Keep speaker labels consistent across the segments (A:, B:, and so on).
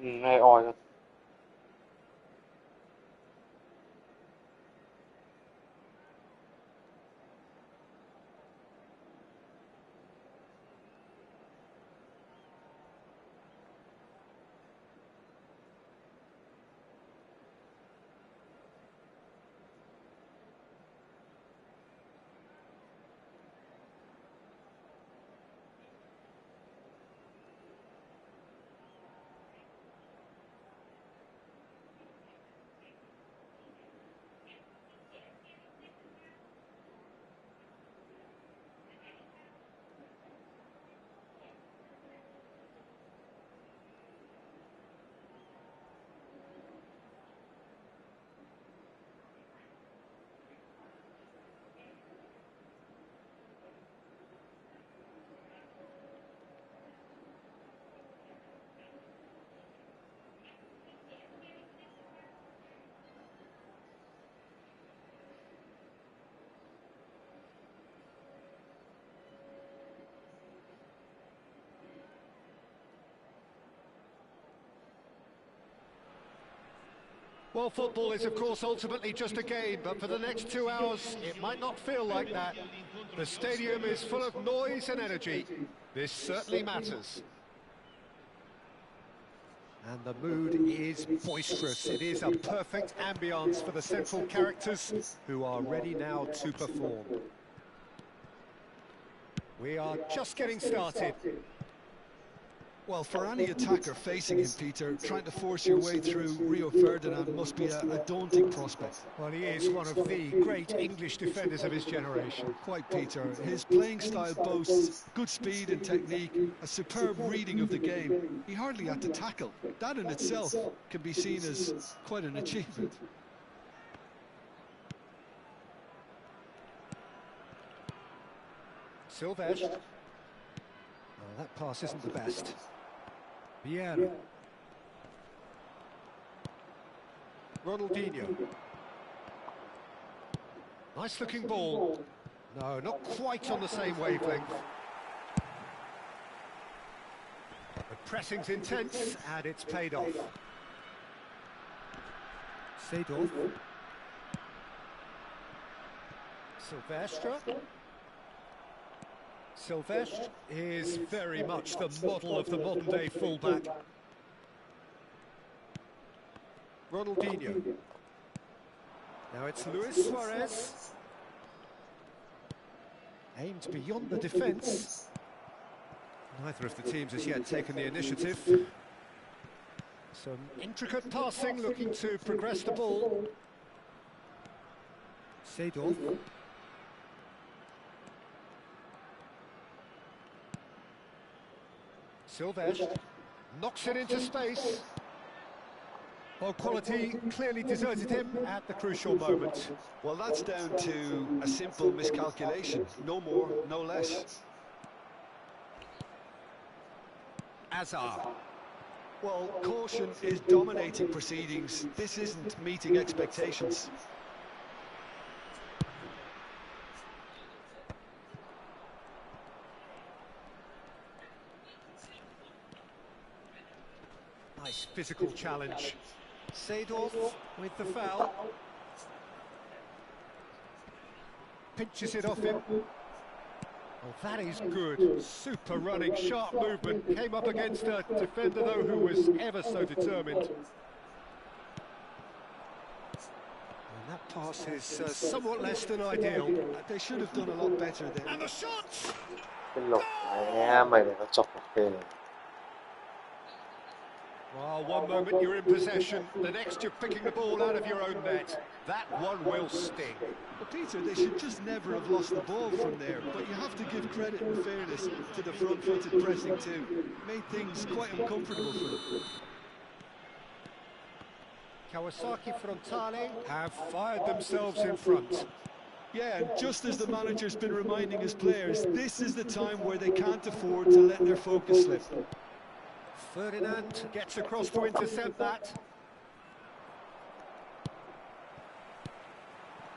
A: Nghe ỏi rồi.
B: Well, football is, of course, ultimately just a game, but for the next 2 hours, it might not feel like that. The stadium is full of noise and energy. This certainly matters. And the mood is boisterous. It is a perfect ambience for the central characters who are ready now to perform. We are just getting started.
C: Well, for any attacker facing him, Peter, trying to force your way through Rio Ferdinand must be a daunting prospect.
B: Well, he is one of the great English defenders of his generation.
C: Quite, Peter. His playing style boasts good speed and technique, a superb reading of the game. He hardly had to tackle. That in itself can be seen as quite an achievement.
B: Silvestre. Oh, that pass isn't the best. Vieira. Ronaldinho. Nice looking ball. No, not quite on the same wavelength. The pressing's intense and it's paid off. Seedorf. Silvestre. Silvestre is very much the model of the modern-day fullback. Ronaldinho. Now it's Luis Suarez. Aimed beyond the defence. Neither of the teams has yet taken the initiative. Some intricate passing, looking to progress the ball. Seedorf. Silvestre knocks it into space. Well, quality clearly deserted him at the crucial moment.
C: Well, that's down to a simple miscalculation. No more, no less.
B: Hazard.
C: Well, caution is dominating proceedings. This isn't meeting expectations.
B: Nice physical challenge. Seedorf with the foul. Pinches it off him. Oh, that is good. Super running, sharp movement. Came up against a defender, though, who was ever so determined. And that pass is somewhat less than ideal.
C: They should have done a lot better there.
B: And the shot!
A: Cái lộc này mày để nó chọc vào tên.
B: Well, one moment you're in possession, the next you're picking the ball out of your own net. That one will sting.
C: Well, Peter, they should just never have lost the ball from there, but you have to give credit and fairness to the front-footed pressing too. Made things quite uncomfortable for them.
B: Kawasaki Frontale have fired themselves in front.
C: Yeah, and just as the manager's been reminding his players, this is the time where they can't afford to let their focus slip.
B: Ferdinand gets across to intercept that.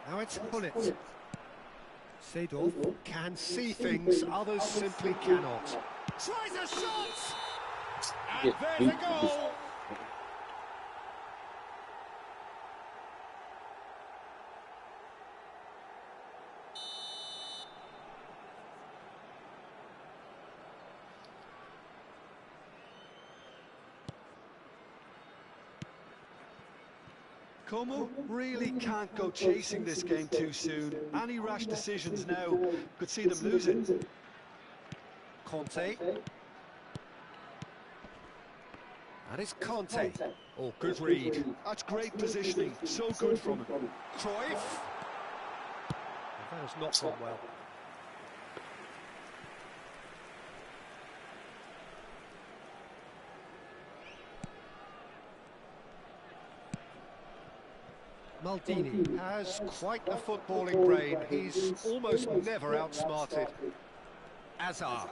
B: Now it's Hullet. Seedorf can see things, others simply cannot. Tries a shot! And there's a goal!
C: Como really can't go chasing this game too soon. Any rash decisions now could see them losing.
B: Conte. And it's Conte. Oh, good read.
C: That's great positioning. So good from him.
B: Cruyff. That has not gone well. Maldini has quite a footballing brain. He's almost never outsmarted. Hazard.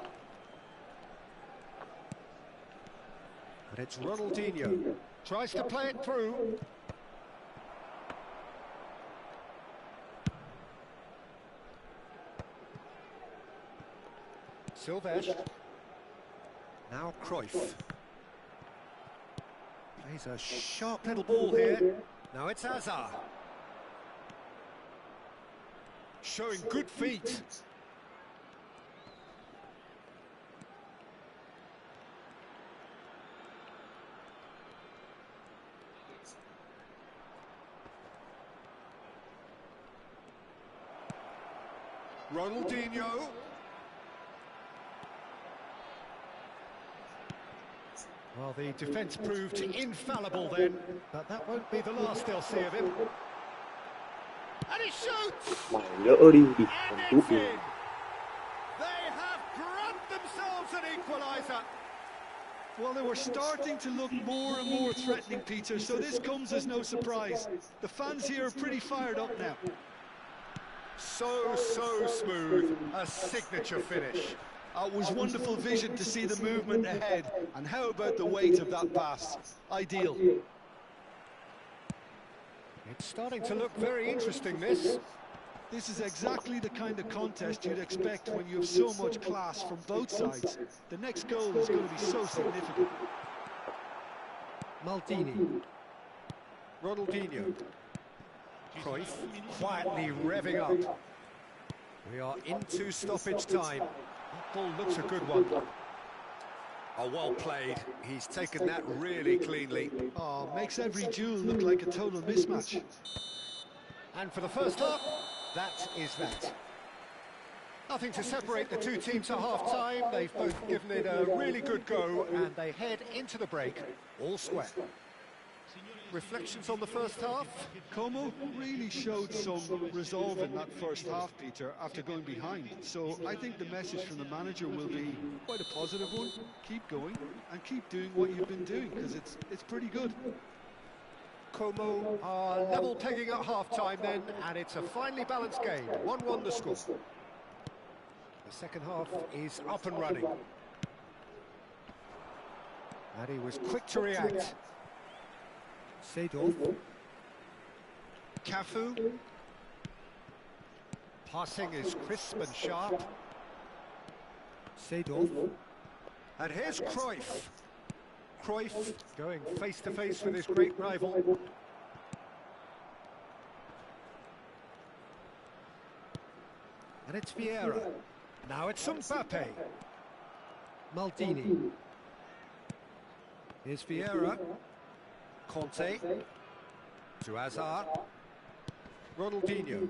B: And it's Ronaldinho. Tries to play it through. Silvesh. Now Cruyff. Plays a sharp little ball here. Now it's Hazard. Showing good feet. Ronaldinho. Well, the defence proved infallible then, but that won't be the last they'll see of him. And he shoots!
A: Mày lỡ đi thì còn
B: And
A: cút
B: it's
A: đi.
B: in! They have grabbed themselves an equaliser.
C: Well, they were starting to look more and more threatening, Peter, so this comes as no surprise. The fans here are pretty fired up now.
B: So smooth. A signature finish.
C: It was wonderful vision to see the movement ahead. And how about the weight of that pass? Ideal.
B: It's starting to look very interesting, this.
C: This is exactly the kind of contest you'd expect when you have so much class from both sides. The next goal is going to be so significant.
B: Maldini. Ronaldinho. Cruyff quietly revving up. We are into stoppage time. That ball looks a good one. Oh, well played. He's taken that really cleanly.
C: Oh, makes every duel look like a total mismatch.
B: And for the first half, that is that. Nothing to separate the two teams at half-time. They've both given it a really good go, and they head into the break all square. Reflections on the first half?
C: Como really showed some resolve in that first half, Peter, after going behind. So I think the message from the manager will be quite a positive one. Keep going and keep doing what you've been doing, because it's pretty good.
B: Como are level pegging at half-time then, and it's a finely balanced game. 1-1 the score. The second half is up and running. And he was quick to react. Seedorf. Cafu. Passing is crisp and sharp. Seedorf. And here's Cruyff. Cruyff going face-to-face with his great rival. And it's Vieira. Now it's Mbappe. Maldini. Here's Vieira. Conte. To Hazard. Ronaldinho.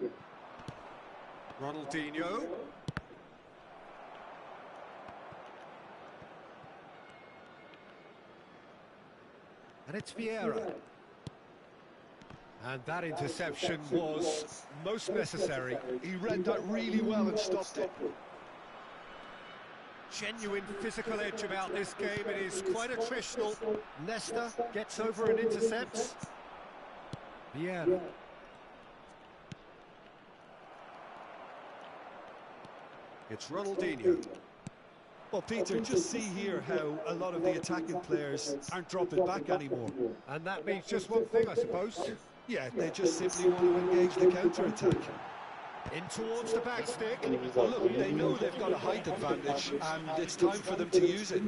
B: Ronaldinho. And it's Vieira. And that interception was most necessary.
C: He read that really well and stopped it.
B: Genuine physical edge about this game. It is quite attritional. Nesta gets over and intercepts. Vieira. It's Ronaldinho.
C: Well, Peter, just see here how a lot of the attacking players aren't dropping back anymore.
B: And that means just one thing, I suppose.
C: Yeah, they just simply want to engage the counter-attack.
B: In towards the back stick.
C: Well, look, they know they've got a height advantage, and it's time for them to use it.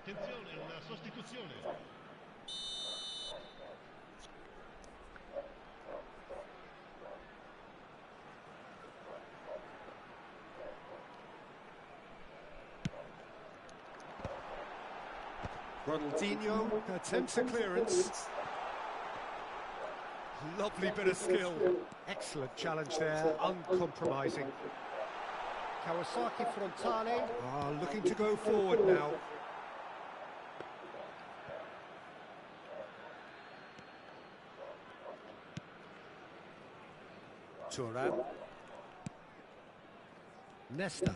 D: Attenzione, una sostituzione.
B: Ronaldinho attempts a clearance. Lovely bit of skill. Excellent challenge there, uncompromising. Kawasaki Frontale are looking to go forward now. Turan. Nesta.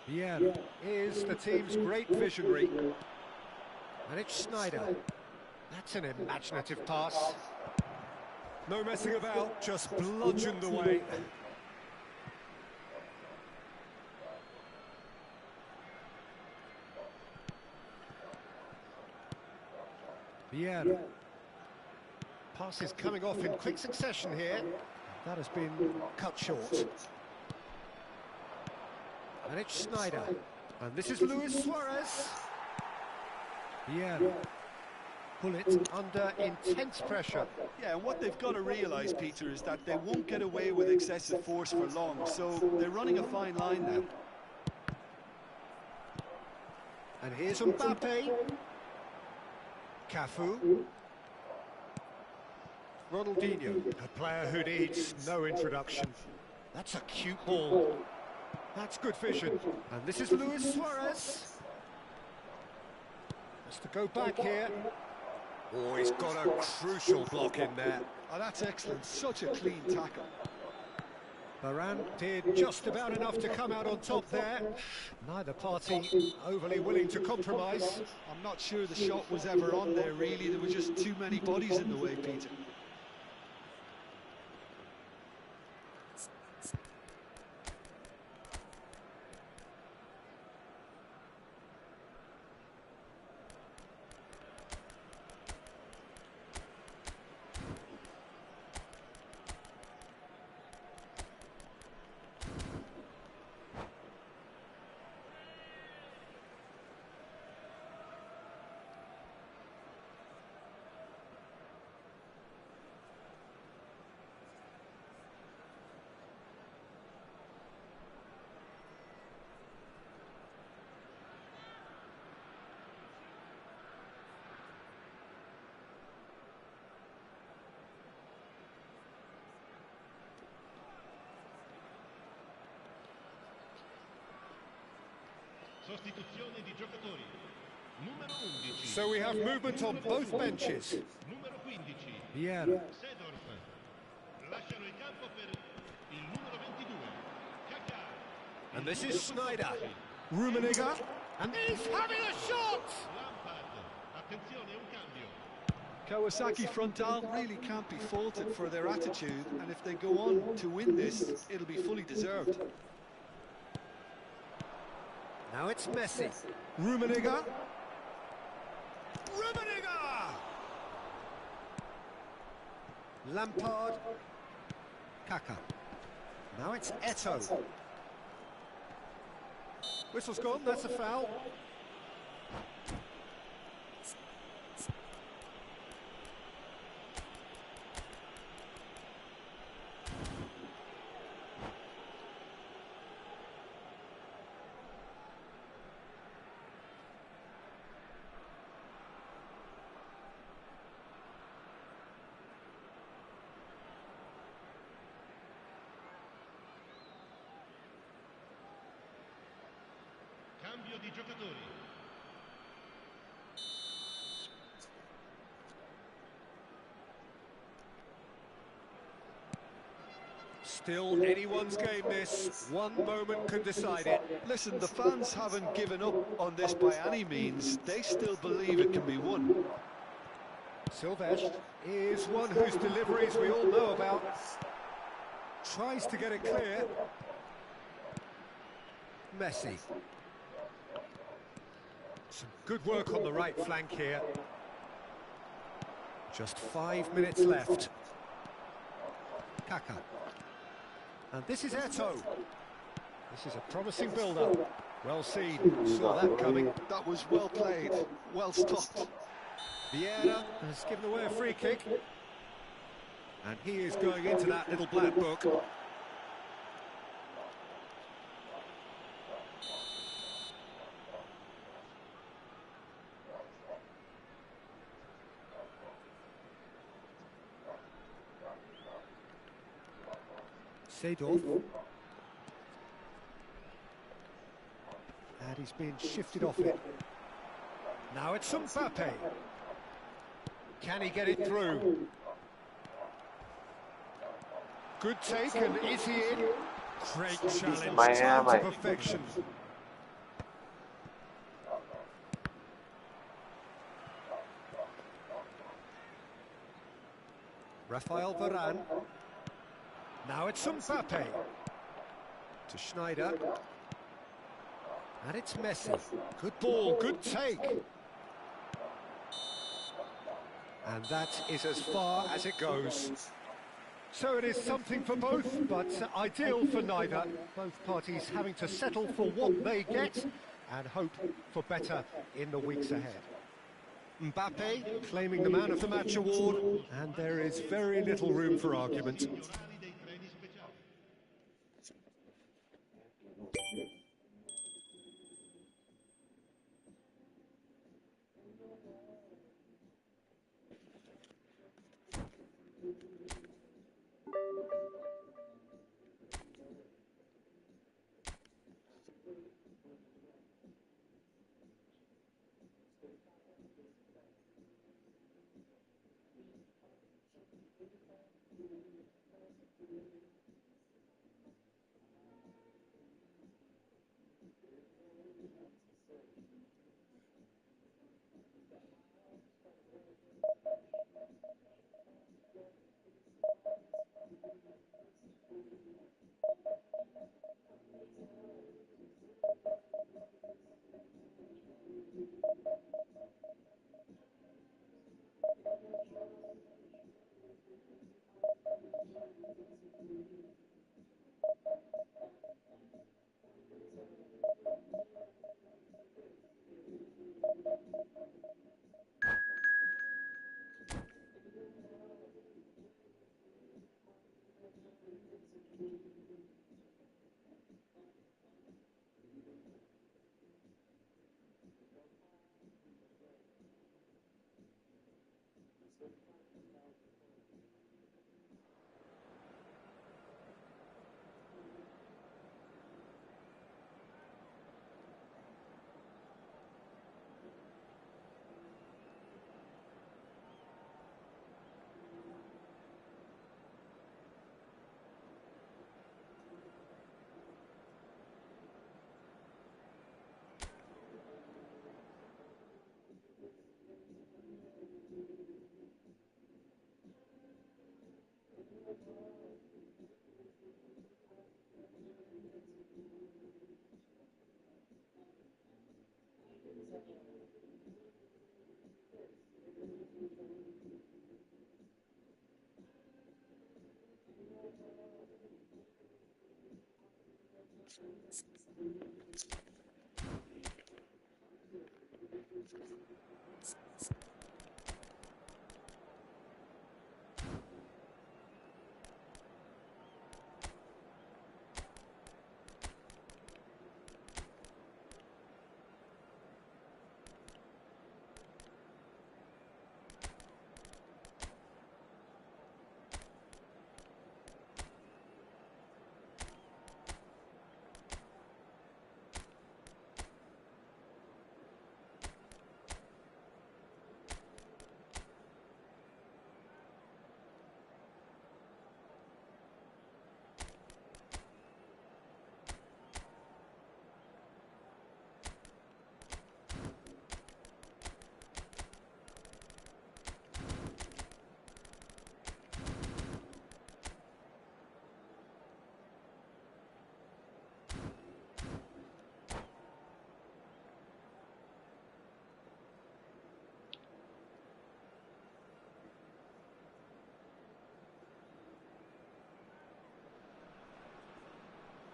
B: Vieira is the team's great visionary. And it's Schneider. That's an imaginative pass. No messing about, just bludgeoned away. Vieira. Pass is coming off in quick succession here. That has been cut short. And it's Schneider. And this is Luis Suarez. Vieira. Pull it under intense pressure.
C: Yeah, and what they've got to realise, Peter, is that they won't get away with excessive force for long, so they're running a fine line now.
B: And here's Mbappe. Cafu. Ronaldinho, a player who needs no introduction. That's a cute ball. That's good vision. And this is Luis Suarez. Has to go back here. Oh, he's got a crucial block in there.
C: Oh, that's excellent. Such a clean tackle.
B: Varane did just about enough to come out on top there. Neither party overly willing to compromise.
C: I'm not sure the shot was ever on there, really. There were just too many bodies in the way, Peter.
D: Sostituzione di giocatori. Numero 11.
B: So we have movement on both benches.
D: Numero 15.
B: Vieira.
D: Seedorf. Lasciano il campo per il numero 22. Kaká.
B: And this is Schneider. Rummenigge. And he's having a shot!
D: Lampard. Attenzione, un cambio.
C: Kawasaki Frontal really can't be faulted for their attitude, and if they go on to win this, it'll be fully deserved.
B: Now it's Messi. Rummenigge. Rummenigge! Lampard. Kaká. Now it's Eto'o. Whistle's gone, that's a foul.
D: Cambio di giocatori.
B: Still anyone's game this. One moment can decide it.
C: Listen, the fans haven't given up on this by any means. They still believe it can be won.
B: Silvestre is one whose deliveries we all know about. Tries to get it clear. Messi. Some good work on the right flank here. Just 5 minutes left. Kaká. And this is Eto. This is a promising build-up. Well seen, saw that coming.
C: That was well played, well stopped.
B: Vieira has given away a free kick. And he is going into that little black book. Seedorf. And he's been shifted off it. Now it's Mbappe. Can he get it through? Good take, and is he in? Great challenge, time to perfection. Rafael Varane. Now it's Mbappe. To Schneider. And it's Messi. Good ball, good take. And that is as far as it goes. So it is something for both, but ideal for neither. Both parties having to settle for what they get and hope for better in the weeks ahead. Mbappe claiming the Man of the Match award, and there is very little room for argument.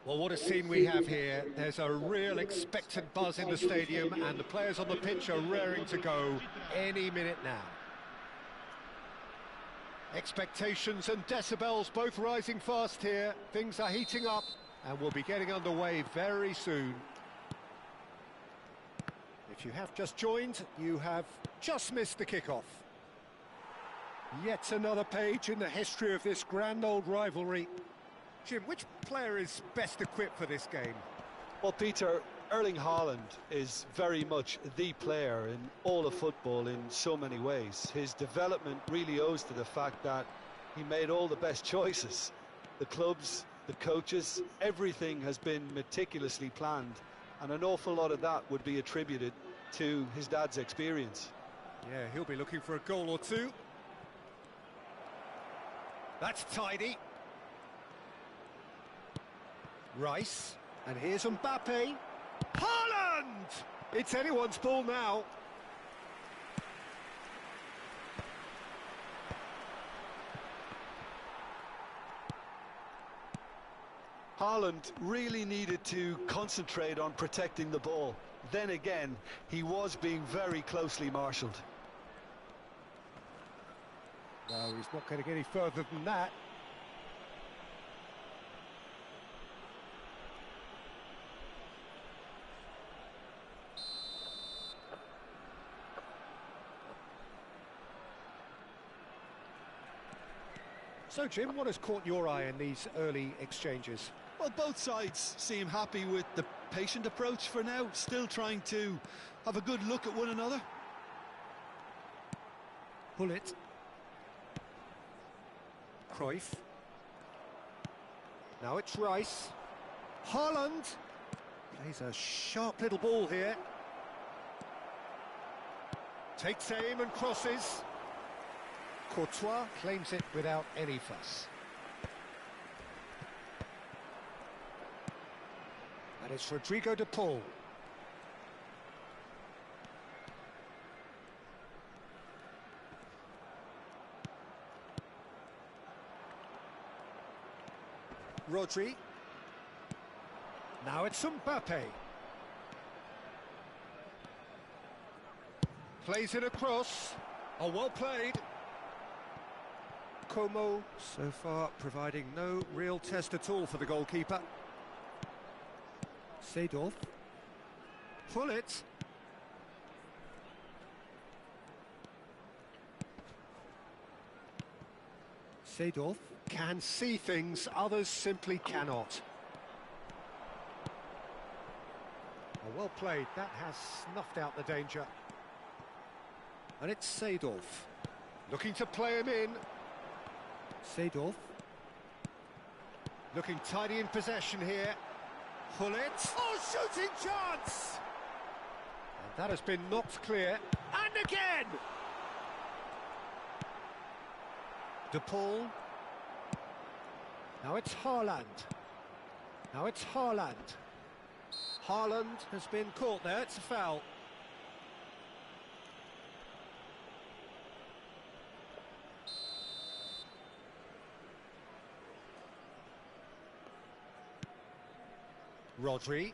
B: Well, what a scene we have here. There's a real expectant buzz in the stadium, and the players on the pitch are raring to go any minute now. Expectations and decibels both rising fast here. Things are heating up, and we'll be getting underway very soon. If you have just joined, you have just missed the kickoff. Yet another page in the history of this grand old rivalry. Jim, which player is best equipped for this game?
C: Well, Peter, Erling Haaland is very much the player in all of football in so many ways. His development really owes to the fact that he made all the best choices. The clubs, the coaches, everything has been meticulously planned, and an awful lot of that would be attributed to his dad's experience.
B: Yeah, he'll be looking for a goal or two. That's tidy. Rice, and here's Mbappe. Haaland! It's anyone's ball now.
C: Haaland really needed to concentrate on protecting the ball. Then again, he was being very closely marshalled.
B: No, he's not going to get any further than that. So, Jim, what has caught your eye in these early exchanges?
C: Well, both sides seem happy with the patient approach for now, still trying to have a good look at one another.
B: Bullet. Cruyff. Now it's Rice. Haaland plays a sharp little ball here. Takes aim and crosses. Courtois claims it without any fuss. And it's Rodrigo de Paul. Rodri. Now it's Mbappe. Plays it across. Oh, well played. Como so far providing no real test at all for the goalkeeper. Seedorf. Pull it. Seedorf can see things others simply cannot. Oh, well played. That has snuffed out the danger. And it's Seedorf. Looking to play him in. Seedorf. Looking tidy in possession here. Pull it. Oh, shooting chance! And that has been knocked clear. And again! De Paul. Now it's Haaland. Now it's Haaland. Haaland has been caught there. It's a foul. Rodri.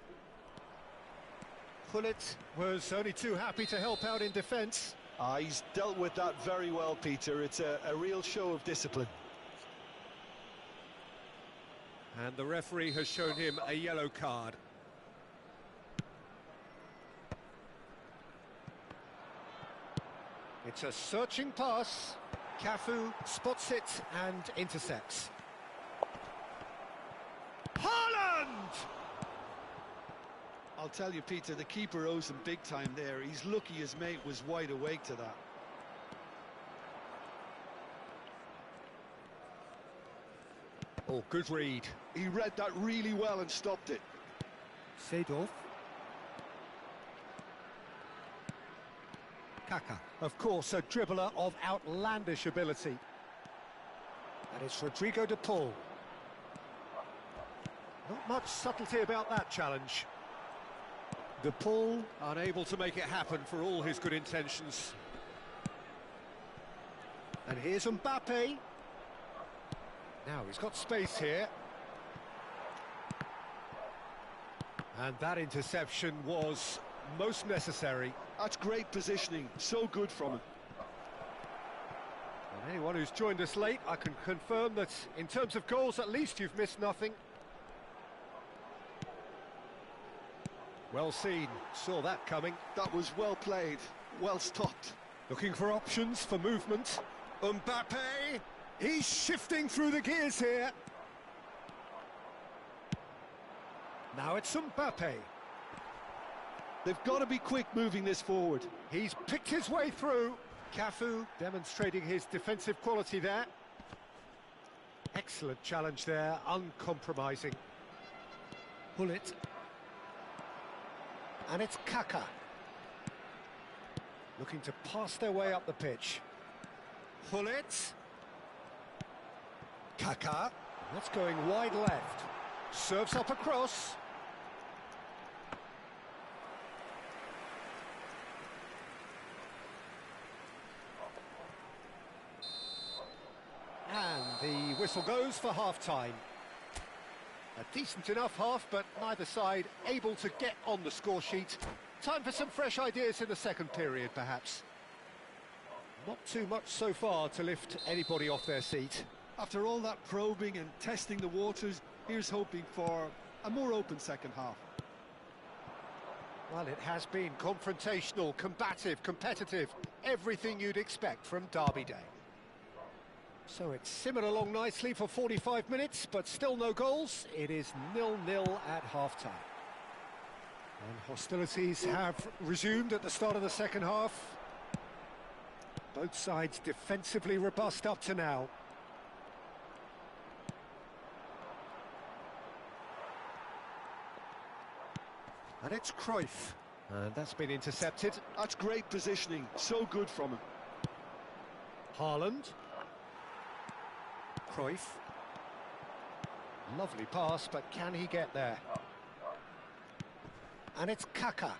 B: Pullet was only too happy to help out in defence.
C: He's dealt with that very well, Peter. It's a real show of discipline.
B: And the referee has shown him a yellow card. It's a searching pass. Cafu spots it and intercepts. Haaland!
C: I'll tell you, Peter, the keeper owes him big time there. He's lucky his mate was wide awake to that.
B: Oh, good read.
C: He read that really well and stopped it.
B: Seedorf. Kaka, of course, a dribbler of outlandish ability. And it's Rodrigo de Paul. Not much subtlety about that challenge. De Paul unable to make it happen for all his good intentions. And here's Mbappe. Now he's got space here. And that interception was most necessary.
C: That's great positioning, so good from him.
B: And anyone who's joined us late, I can confirm that in terms of goals, at least you've missed nothing. Well seen, saw that coming.
C: That was well played, well stopped.
B: Looking for options for movement. Mbappe, he's shifting through the gears here. Now it's Mbappe.
C: They've got to be quick moving this forward.
B: He's picked his way through. Cafu demonstrating his defensive quality there. Excellent challenge there, uncompromising. Pull it. And it's Kaka. Looking to pass their way up the pitch. Pull it. Kaka. That's going wide left. Serves up across. And the whistle goes for half-time. A decent enough half, but neither side able to get on the score sheet. Time for some fresh ideas in the second period, perhaps. Not too much so far to lift anybody off their seat.
C: After all that probing and testing the waters, here's hoping for a more open second half.
B: Well, it has been confrontational, combative, competitive, everything you'd expect from Derby Day. So it's simmered along nicely for 45 minutes, but still no goals. It is 0-0 at half-time. And hostilities have resumed at the start of the second half. Both sides defensively robust up to now. And it's Cruyff. And that's been intercepted.
C: That's great positioning, so good from him.
B: Haaland. Cruyff. Lovely pass, but can he get there? And it's Kaka.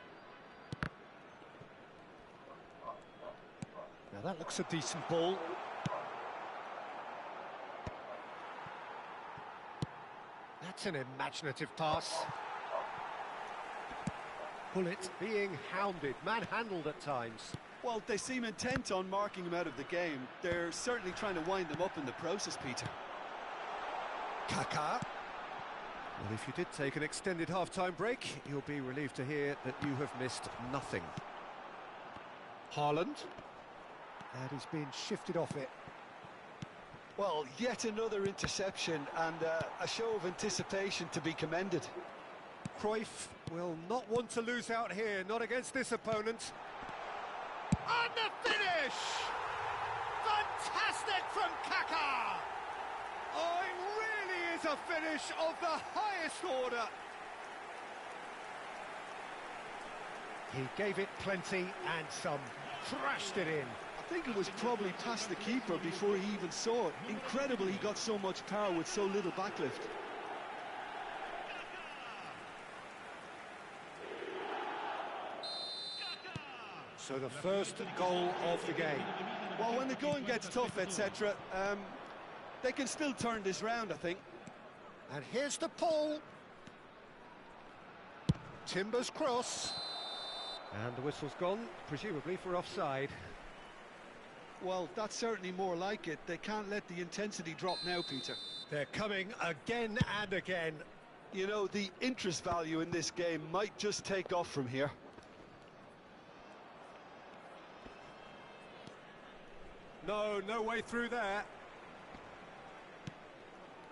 B: Now that looks a decent ball. That's an imaginative pass. Pull it, being hounded, manhandled at times.
C: Well, they seem intent on marking him out of the game. They're certainly trying to wind them up in the process, Peter.
B: Kaka. Well, if you did take an extended half-time break, you'll be relieved to hear that you have missed nothing. Haaland. And he's been shifted off it.
C: Well, yet another interception and a show of anticipation to be commended.
B: Cruyff will not want to lose out here, not against this opponent. And the finish! Fantastic from Kaka! Oh, it really is a finish of the highest order. He gave it plenty and some, thrashed it in.
C: I think it was probably past the keeper before he even saw it. Incredible he got so much power with so little backlift.
B: So the first goal of the game.
C: Well, when the going gets tough, etc., they can still turn this round, I think.
B: And here's the pull. Timber's cross. And the whistle's gone, presumably for offside.
C: Well, that's certainly more like it. They can't let the intensity drop now, Peter.
B: They're coming again and again.
C: You know, the interest value in this game might just take off from here.
B: No way through there.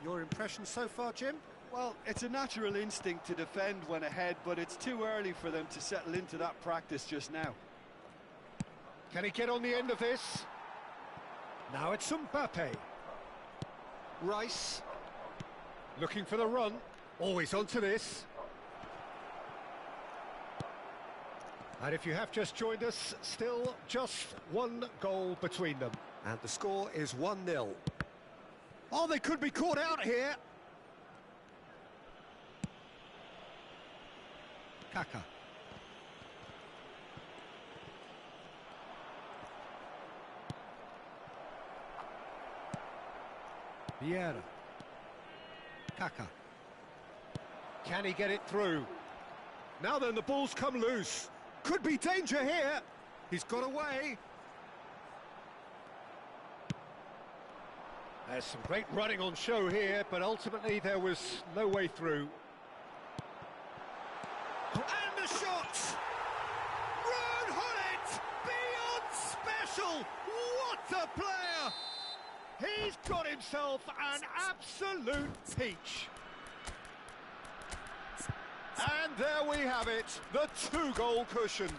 B: Your impression so far, Jim?
C: Well, it's a natural instinct to defend when ahead, but it's too early for them to settle into that practice just now.
B: Can he get on the end of this? Now it's Mbappe. Rice. Looking for the run. Always onto this. And if you have just joined us, still just one goal between them. And the score is 1-0. Oh, they could be caught out here. Kaka. Vieira. Kaka. Can he get it through? Now then, the ball's come loose. Could be danger here. He's got away. There's some great running on show here, but ultimately there was no way through. And the shot! Run Hullet! Beyond special! What a player! He's got himself an absolute peach. And there we have it, the 2-goal cushion.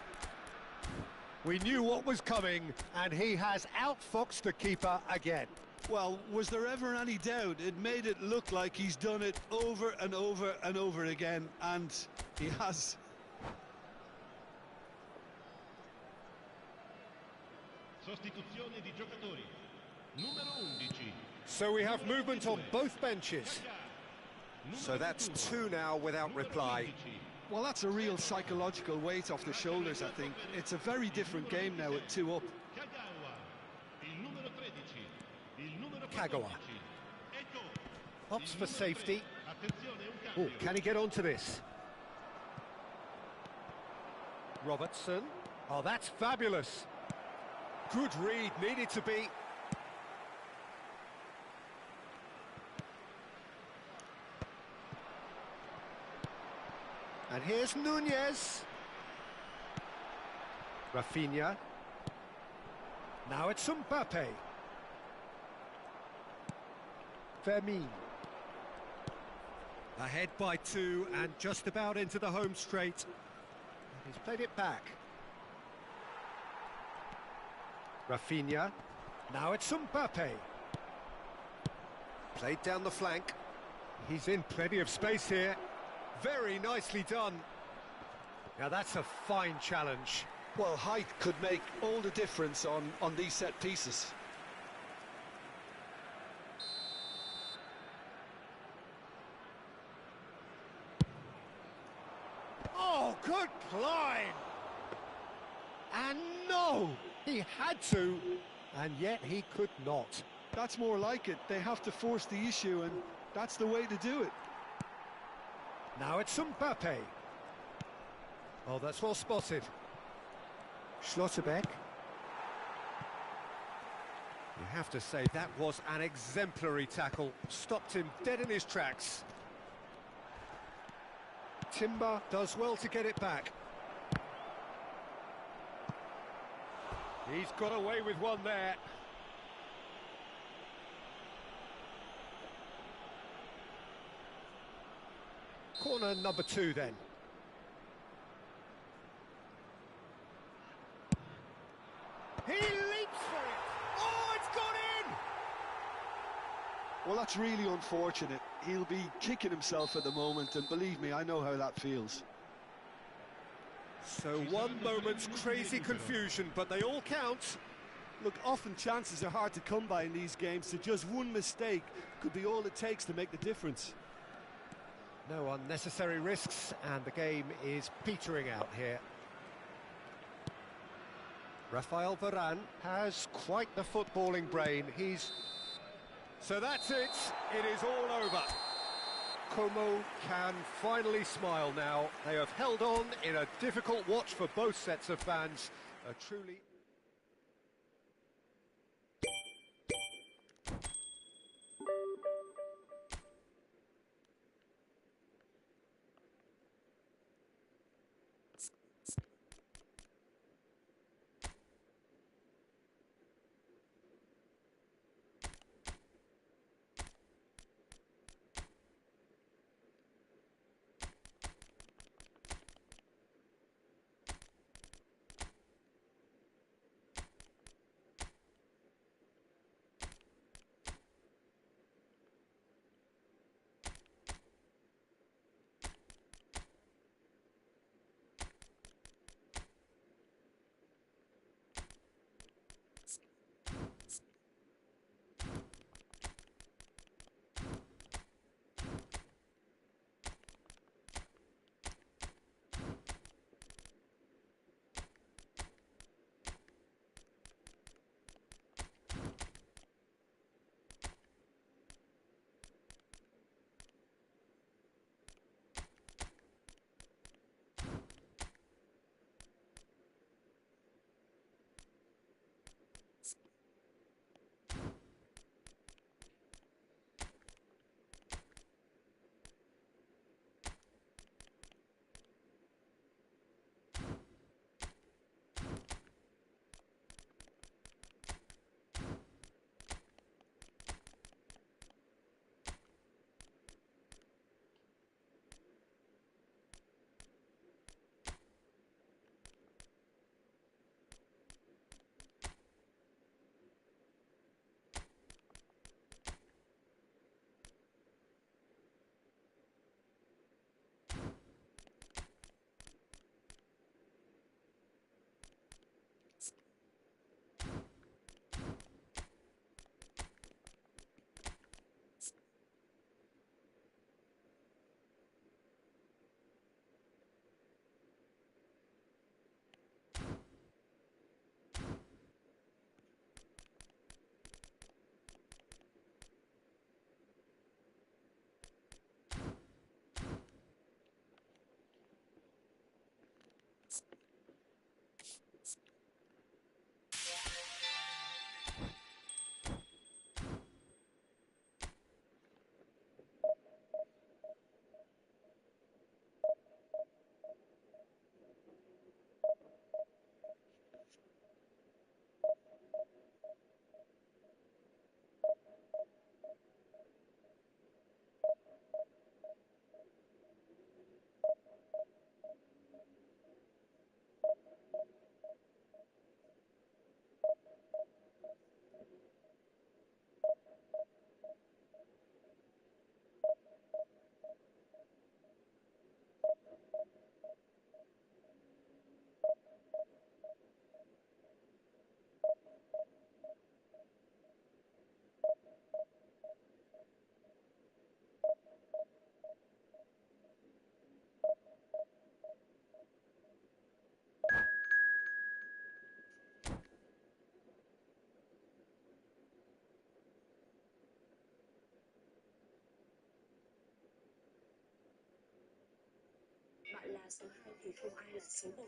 B: We knew what was coming, and he has outfoxed the keeper again.
C: Well, was there ever any doubt? It made it look like he's done it over and over and over again, and he has.
D: Sostituzione di giocatori. Numero 11.
B: So we have movement on both benches. So that's 2 now without reply.
C: Well, that's a real psychological weight off the shoulders, I think. It's a very different game now at 2 up.
B: Kagawa opts for safety. Oh, can he get onto this? Robertson. Oh, that's fabulous. Good read, needed to be. And here's Nunez. Rafinha. Now it's Mbappe. Fermin. Ahead by 2 and just about into the home straight. He's played it back. Rafinha. Now it's Mbappe. Played down the flank. He's in plenty of space here. Very nicely done. Now that's a fine challenge.
C: Well, height could make all the difference on these set pieces.
B: Oh, good climb! And no! He had to, and yet he could not.
C: That's more like it. They have to force the issue, and that's the way to do it.
B: Now it's Mbappe. Oh, that's well spotted. Schlotterbeck. You have to say that was an exemplary tackle. Stopped him dead in his tracks. Timber does well to get it back. He's got away with one there. Corner number 2 then. He leaps for it! Oh, it's gone in!
C: Well, that's really unfortunate. He'll be kicking himself at the moment, and believe me, I know how that feels.
B: So one moment's crazy confusion, but they all count.
E: Look, often chances are hard to come by in these games, so just one mistake could be all it takes to make the difference.
B: No unnecessary risks, and the game is petering out here. Rafael Varane has quite the footballing brain. So that's it. It is all over. Como can finally smile now. They have held on in a difficult watch for both sets of fans. A truly...
F: số 2 thì không ai là số 1.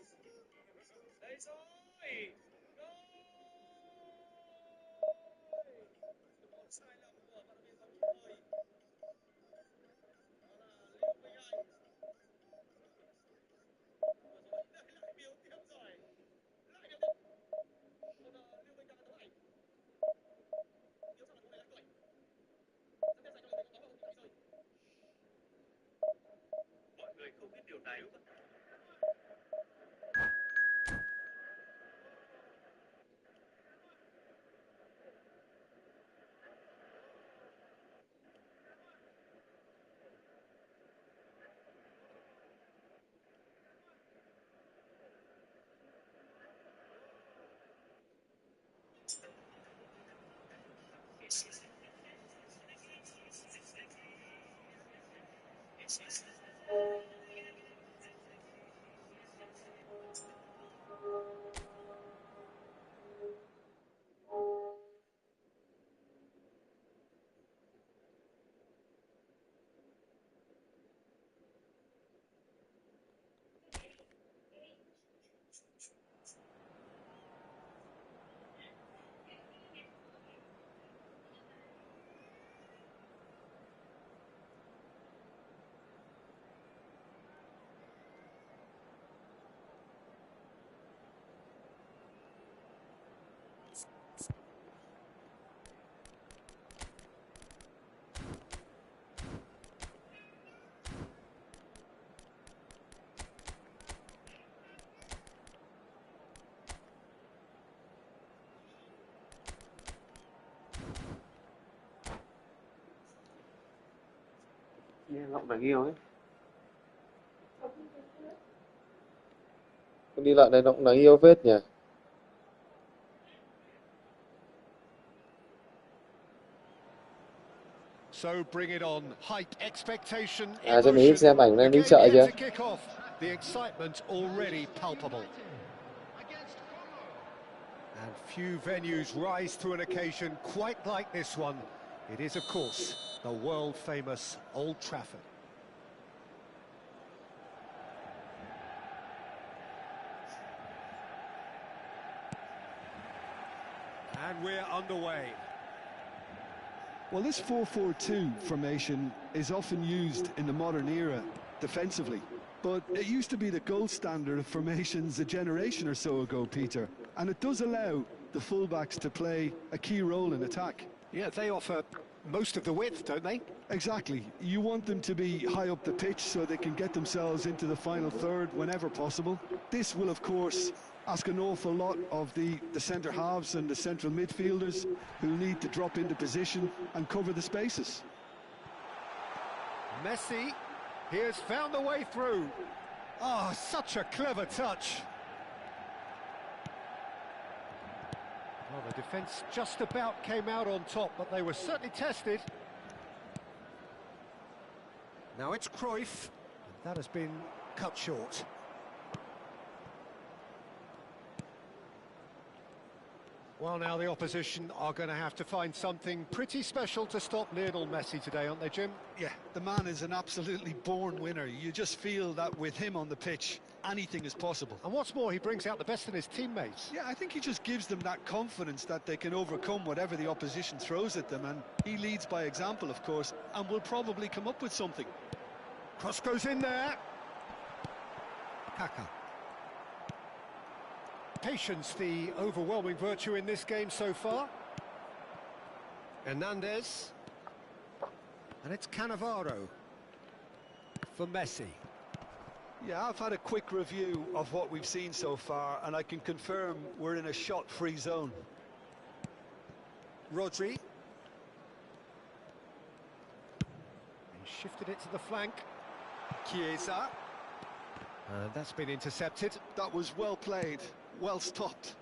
A: Nghe giọng đáng yêu ấy. Đi lại này giọng đáng yêu phết nhỉ.
B: So bring it on. Hype, expectation,
A: Cho mình xem ảnh đang đi chợ chưa?
B: The excitement already palpable. And few venues rise to an occasion quite like this one. It is, of course, the world-famous Old Trafford. And we're underway.
C: Well, this 4-4-2 formation is often used in the modern era defensively, but it used to be the gold standard of formations a generation or so ago, Peter, and it does allow the fullbacks to play a key role in attack.
B: Yeah, they offer most of the width, don't they?
C: Exactly. You want them to be high up the pitch so they can get themselves into the final third whenever possible. This will, of course, ask an awful lot of the centre halves and the central midfielders who need to drop into position and cover the spaces.
B: Messi, he has found the way through. Oh, such a clever touch. Well, the defence just about came out on top, but they were certainly tested. Now it's Cruyff. That has been cut short. Well, now the opposition are going to have to find something pretty special to stop Lionel Messi today, aren't they, Jim?
C: Yeah, the man is an absolutely born winner. You just feel that with him on the pitch, anything is possible.
B: And what's more, he brings out the best in his teammates.
C: Yeah, I think he just gives them that confidence that they can overcome whatever the opposition throws at them, and he leads by example, of course, and will probably come up with something.
B: Cross goes in there. Kaka. Patience, the overwhelming virtue in this game so far. Hernandez. And it's Cannavaro for Messi.
C: Yeah, I've had a quick review of what we've seen so far, and I can confirm we're in a shot-free zone.
B: Rodri. He shifted it to the flank.
C: Chiesa.
B: And that's been intercepted.
C: That was well played, well stopped.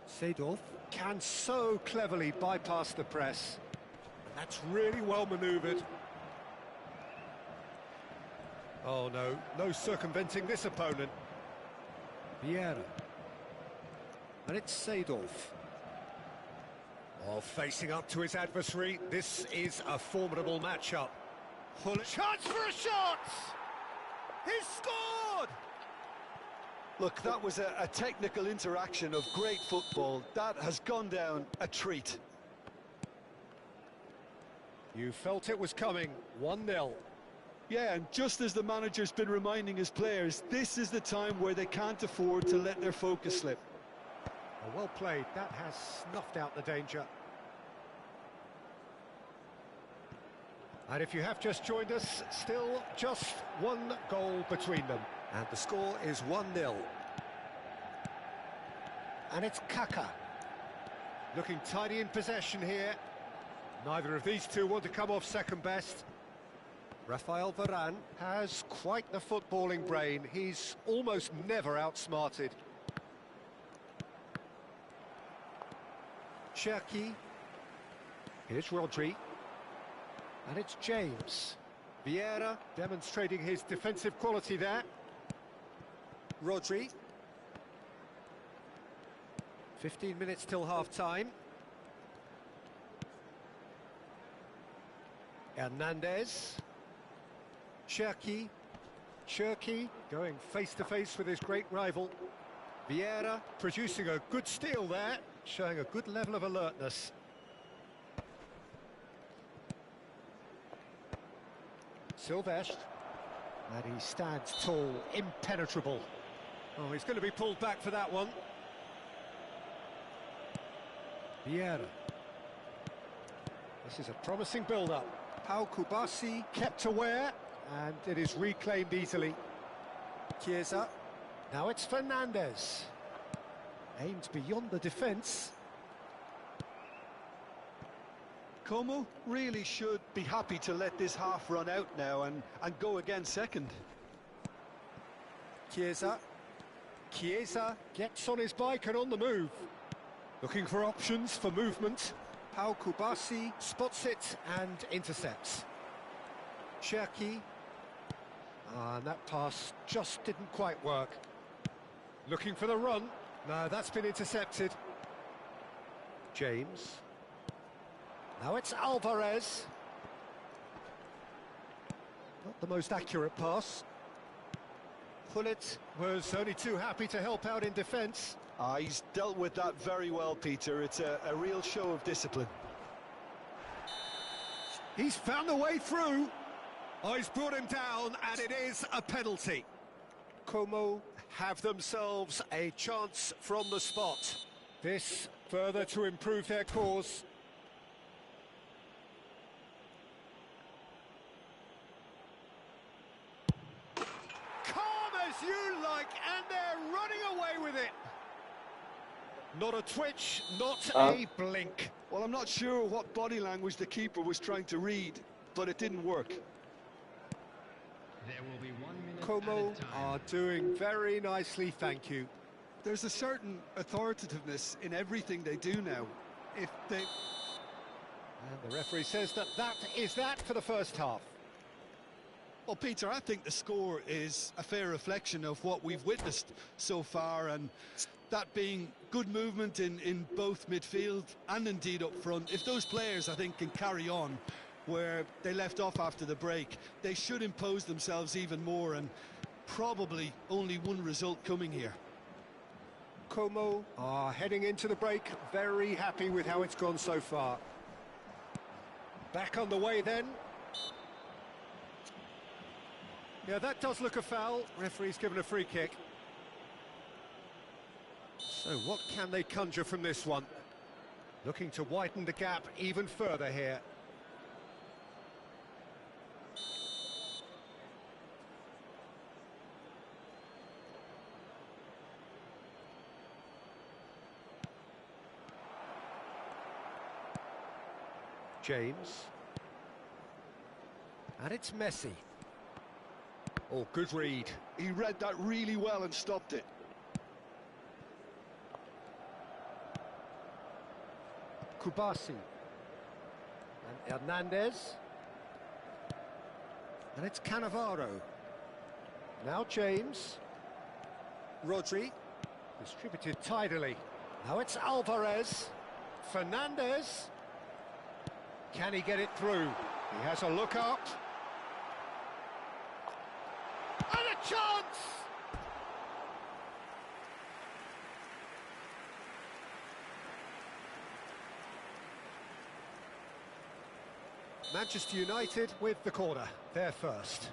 B: Seedorf can so cleverly bypass the press. That's really well manoeuvred. Oh no, no circumventing this opponent. Vieira. And it's Seedorf. Oh, facing up to his adversary, this is a formidable matchup. Chance for a shot! He's scored!
C: Look, that was a technical interaction of great football. That has gone down a treat.
B: You felt it was coming. 1-0.
C: Yeah, and just as the manager's been reminding his players, this is the time where they can't afford to let their focus slip.
B: Oh, well played. That has snuffed out the danger. And if you have just joined us, still just one goal between them. And the score is 1-0. And it's Kaka. Looking tidy in possession here. Neither of these two want to come off second best. Rafael Varane has quite the footballing brain. He's almost never outsmarted. Cherki. Here's Rodri. And it's James. Vieira demonstrating his defensive quality there. Rodri. 15 minutes till half-time. Hernandez. Cherki. Cherki going face-to-face with his great rival. Vieira producing a good steal there, showing a good level of alertness. Silvestre. And he stands tall, impenetrable. Oh, he's going to be pulled back for that one. Vieira. This is a promising build-up. Pau Kubasi kept aware, and it is reclaimed easily. Chiesa. Now it's Fernandez. Aimed beyond the defence.
C: Como really should be happy to let this half run out now and go again second.
B: Chiesa. Chiesa gets on his bike and on the move. Looking for options for movement. Pau Kubasi spots it and intercepts. Cherki. And that pass just didn't quite work. Looking for the run. No, that's been intercepted. James. Now it's Alvarez. Not the most accurate pass. Pullet was only too happy to help out in defence.
C: He's dealt with that very well, Peter. It's a real show of discipline.
B: He's found a way through. Oh, he's brought him down, and it is a penalty. Como have themselves a chance from the spot. This further to improve their cause. Calm as you like, and they're running away with it. Not a twitch, not a blink.
C: Well, I'm not sure what body language the keeper was trying to read, but it didn't work.
D: There will be 1 minute
B: Como
D: added time.
B: are doing very nicely, thank you.
C: There's a certain authoritativeness in everything they do now. If they...
B: And the referee says that is that for the first half.
C: Well, Peter, I think the score is a fair reflection of what we've witnessed so far, and that being good movement in both midfield and indeed up front. If those players, I think, can carry on where they left off after the break, they should impose themselves even more, and probably only one result coming here.
B: Como are heading into the break, very happy with how it's gone so far. Back on the way then. Yeah, that does look a foul. Referee's given a free kick. So what can they conjure from this one? Looking to widen the gap even further here. James. And it's Messi. Oh, good read.
C: He read that really well and stopped it.
B: Kubasi. And Hernandez. And it's Cannavaro. Now James. Rodri. Distributed tidily. Now it's Alvarez. Fernandez. Can he get it through? He has a look up. And a chance! Manchester United with the corner, they're first.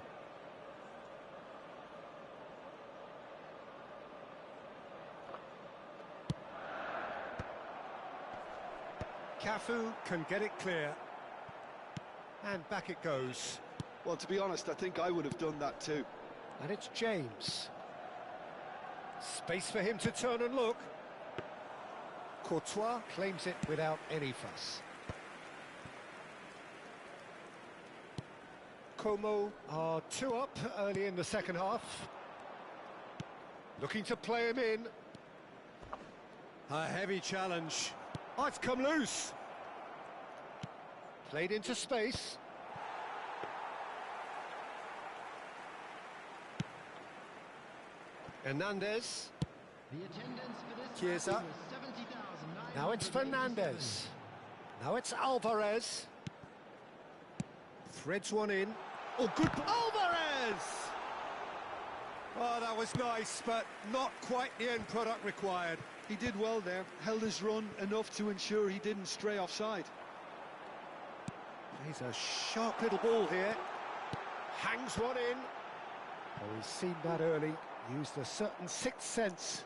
B: Cafu can get it clear. And back it goes.
C: Well, to be honest, I think I would have done that too.
B: And it's James. Space for him to turn and look. Courtois claims it without any fuss. Como are 2 up early in the second half. Looking to play him in. A heavy challenge. Oh, it's come loose. Played into space. Hernandez. Chiesa. Now it's Fernandez. Now it's Alvarez. Threads one in. Oh, good. Alvarez! Oh, that was nice, but not quite the end product required.
C: He did well there, held his run enough to ensure he didn't stray offside.
B: He's a sharp little ball here. Hangs one in. Oh, he's seen that early. Used a certain sixth sense.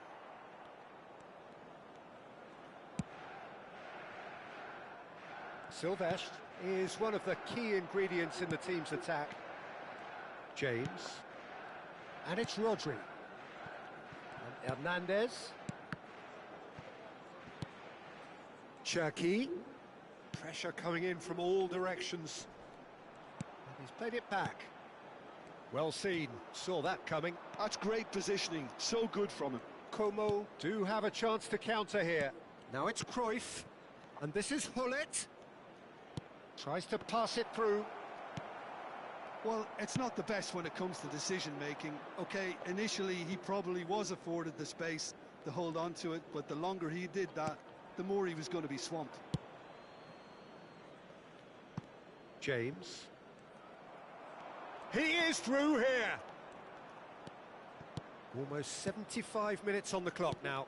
B: Silvestre is one of the key ingredients in the team's attack. James. And it's Rodri. And Hernandez. Cherki. Pressure coming in from all directions. And he's played it back. Well seen. Saw that coming.
C: That's great positioning. So good from him.
B: Como do have a chance to counter here. Now it's Cruyff. And this is Hullet. Tries to pass it through.
C: Well, it's not the best when it comes to decision-making. OK, initially he probably was afforded the space to hold on to it, but the longer he did that, the more he was going to be swamped.
B: James. He is through here. Almost 75 minutes on the clock now.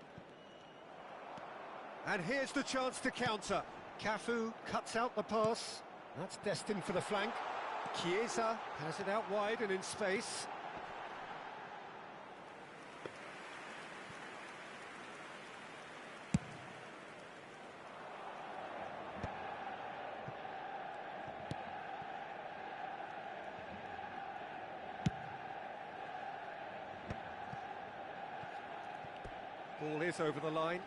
B: And here's the chance to counter. Cafu cuts out the pass. That's destined for the flank. Chiesa has it out wide and in space. Ball is over the line.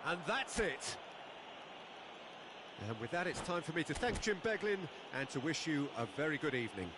B: And that's it. And with that, it's time for me to thank Jim Beglin and to wish you a very good evening.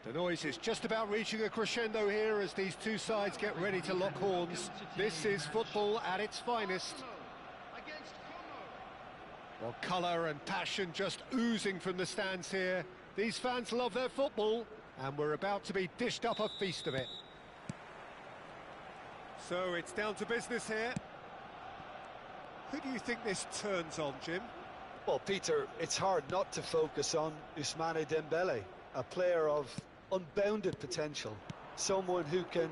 B: The noise is just about reaching a crescendo here as these two sides get ready to lock horns. This is football at its finest. Well, colour and passion just oozing from the stands here. These fans love their football, and we're about to be dished up a feast of it. So it's down to business here. Who do you think this turns on, Jim?
C: Well, Peter, it's hard not to focus on Ousmane Dembele, a player of unbounded potential, someone who can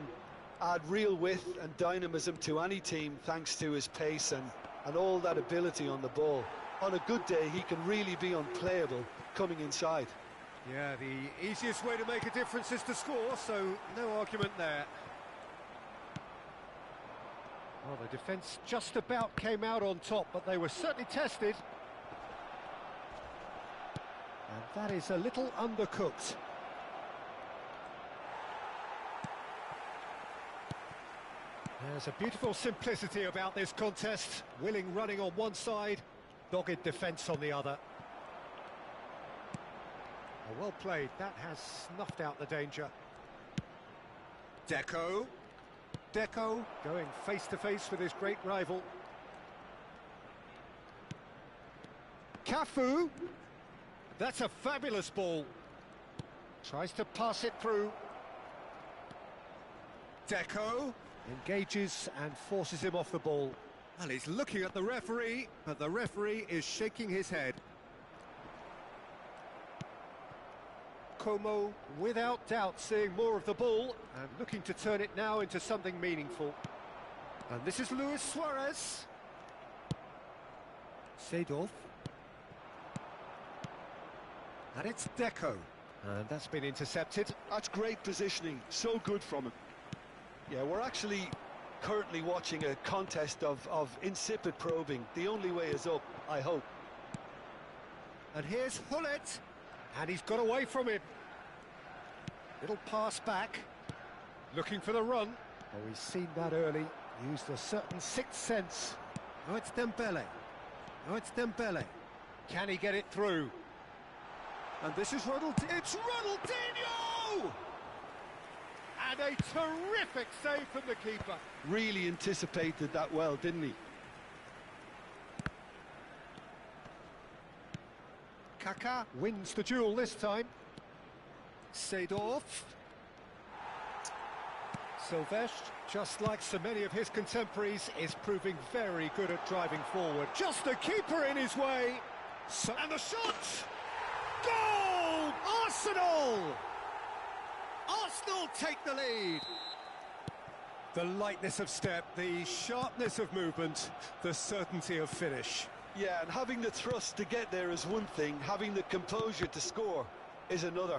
C: add real width and dynamism to any team thanks to his pace and all that ability on the ball. On a good day, he can really be unplayable coming inside.
B: Yeah, the easiest way to make a difference is to score, so no argument there. Well, the defence just about came out on top, but they were certainly tested. And that is a little undercooked. There's a beautiful simplicity about this contest. Willing running on one side, dogged defence on the other. Oh, well played, that has snuffed out the danger. Deco going face to face with his great rival. Cafu, that's a fabulous ball. Tries to pass it through. Deco engages and forces him off the ball. Well, he's looking at the referee, but the referee is shaking his head. Como, without doubt, seeing more of the ball and looking to turn it now into something meaningful. And this is Luis Suarez. Seedorf. And it's Deco. And that's been intercepted.
C: That's great positioning, so good from him. Yeah, we're actually currently watching a contest of insipid probing. The only way is up, I hope.
B: And here's Hullet. And he's got away from him. Little pass back. Looking for the run. Oh, he's seen that early. Used a certain sixth sense. Oh, it's Dembele. Oh, it's Dembele. Can he get it through? And this is Ronaldinho. It's Ronaldinho! And a terrific save from the keeper.
C: Really anticipated that well, didn't he?
B: Kaká wins the duel this time. Seedorf. Silvestre, just like so many of his contemporaries, is proving very good at driving forward. Just a keeper in his way. And the shot! Goal! Arsenal! Arsenal take the lead. The lightness of step, the sharpness of movement, the certainty of finish.
C: Yeah, and having the thrust to get there is one thing, having the composure to score is another.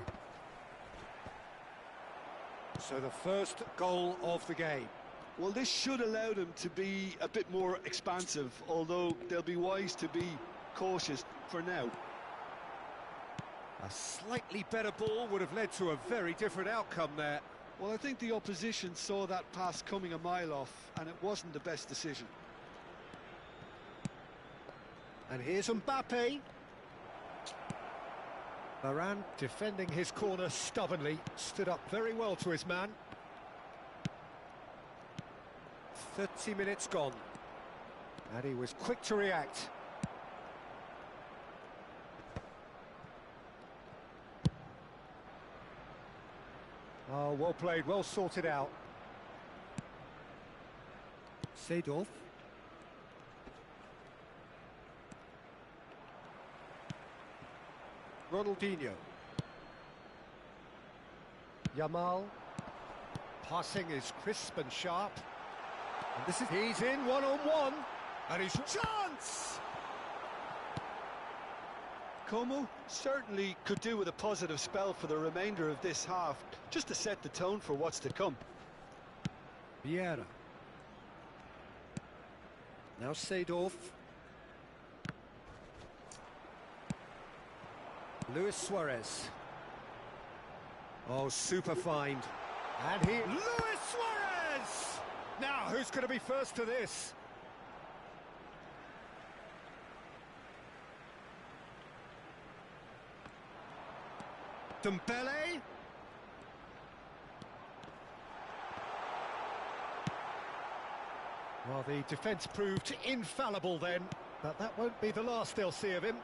B: So the first goal of the game.
C: Well, this should allow them to be a bit more expansive, although they'll be wise to be cautious for now.
B: A slightly better ball would have led to a very different outcome there.
C: Well, I think the opposition saw that pass coming a mile off, and it wasn't the best decision.
B: And here's Mbappe. Varane defending his corner stubbornly, stood up very well to his man. 30 minutes gone. And he was quick to react. Oh, well played, well sorted out. Seedorf. Ronaldinho. Yamal. Passing is crisp and sharp. And this is... He's in one-on-one. And he's... Chance!
C: Como certainly could do with a positive spell for the remainder of this half, just to set the tone for what's to come.
B: Vieira. Now Seedorf. Luis Suarez. Oh, super find. And he... Luis Suarez! Now, who's going to be first to this? Dembele. Well, the defence proved infallible then, but that won't be the last they'll see of him.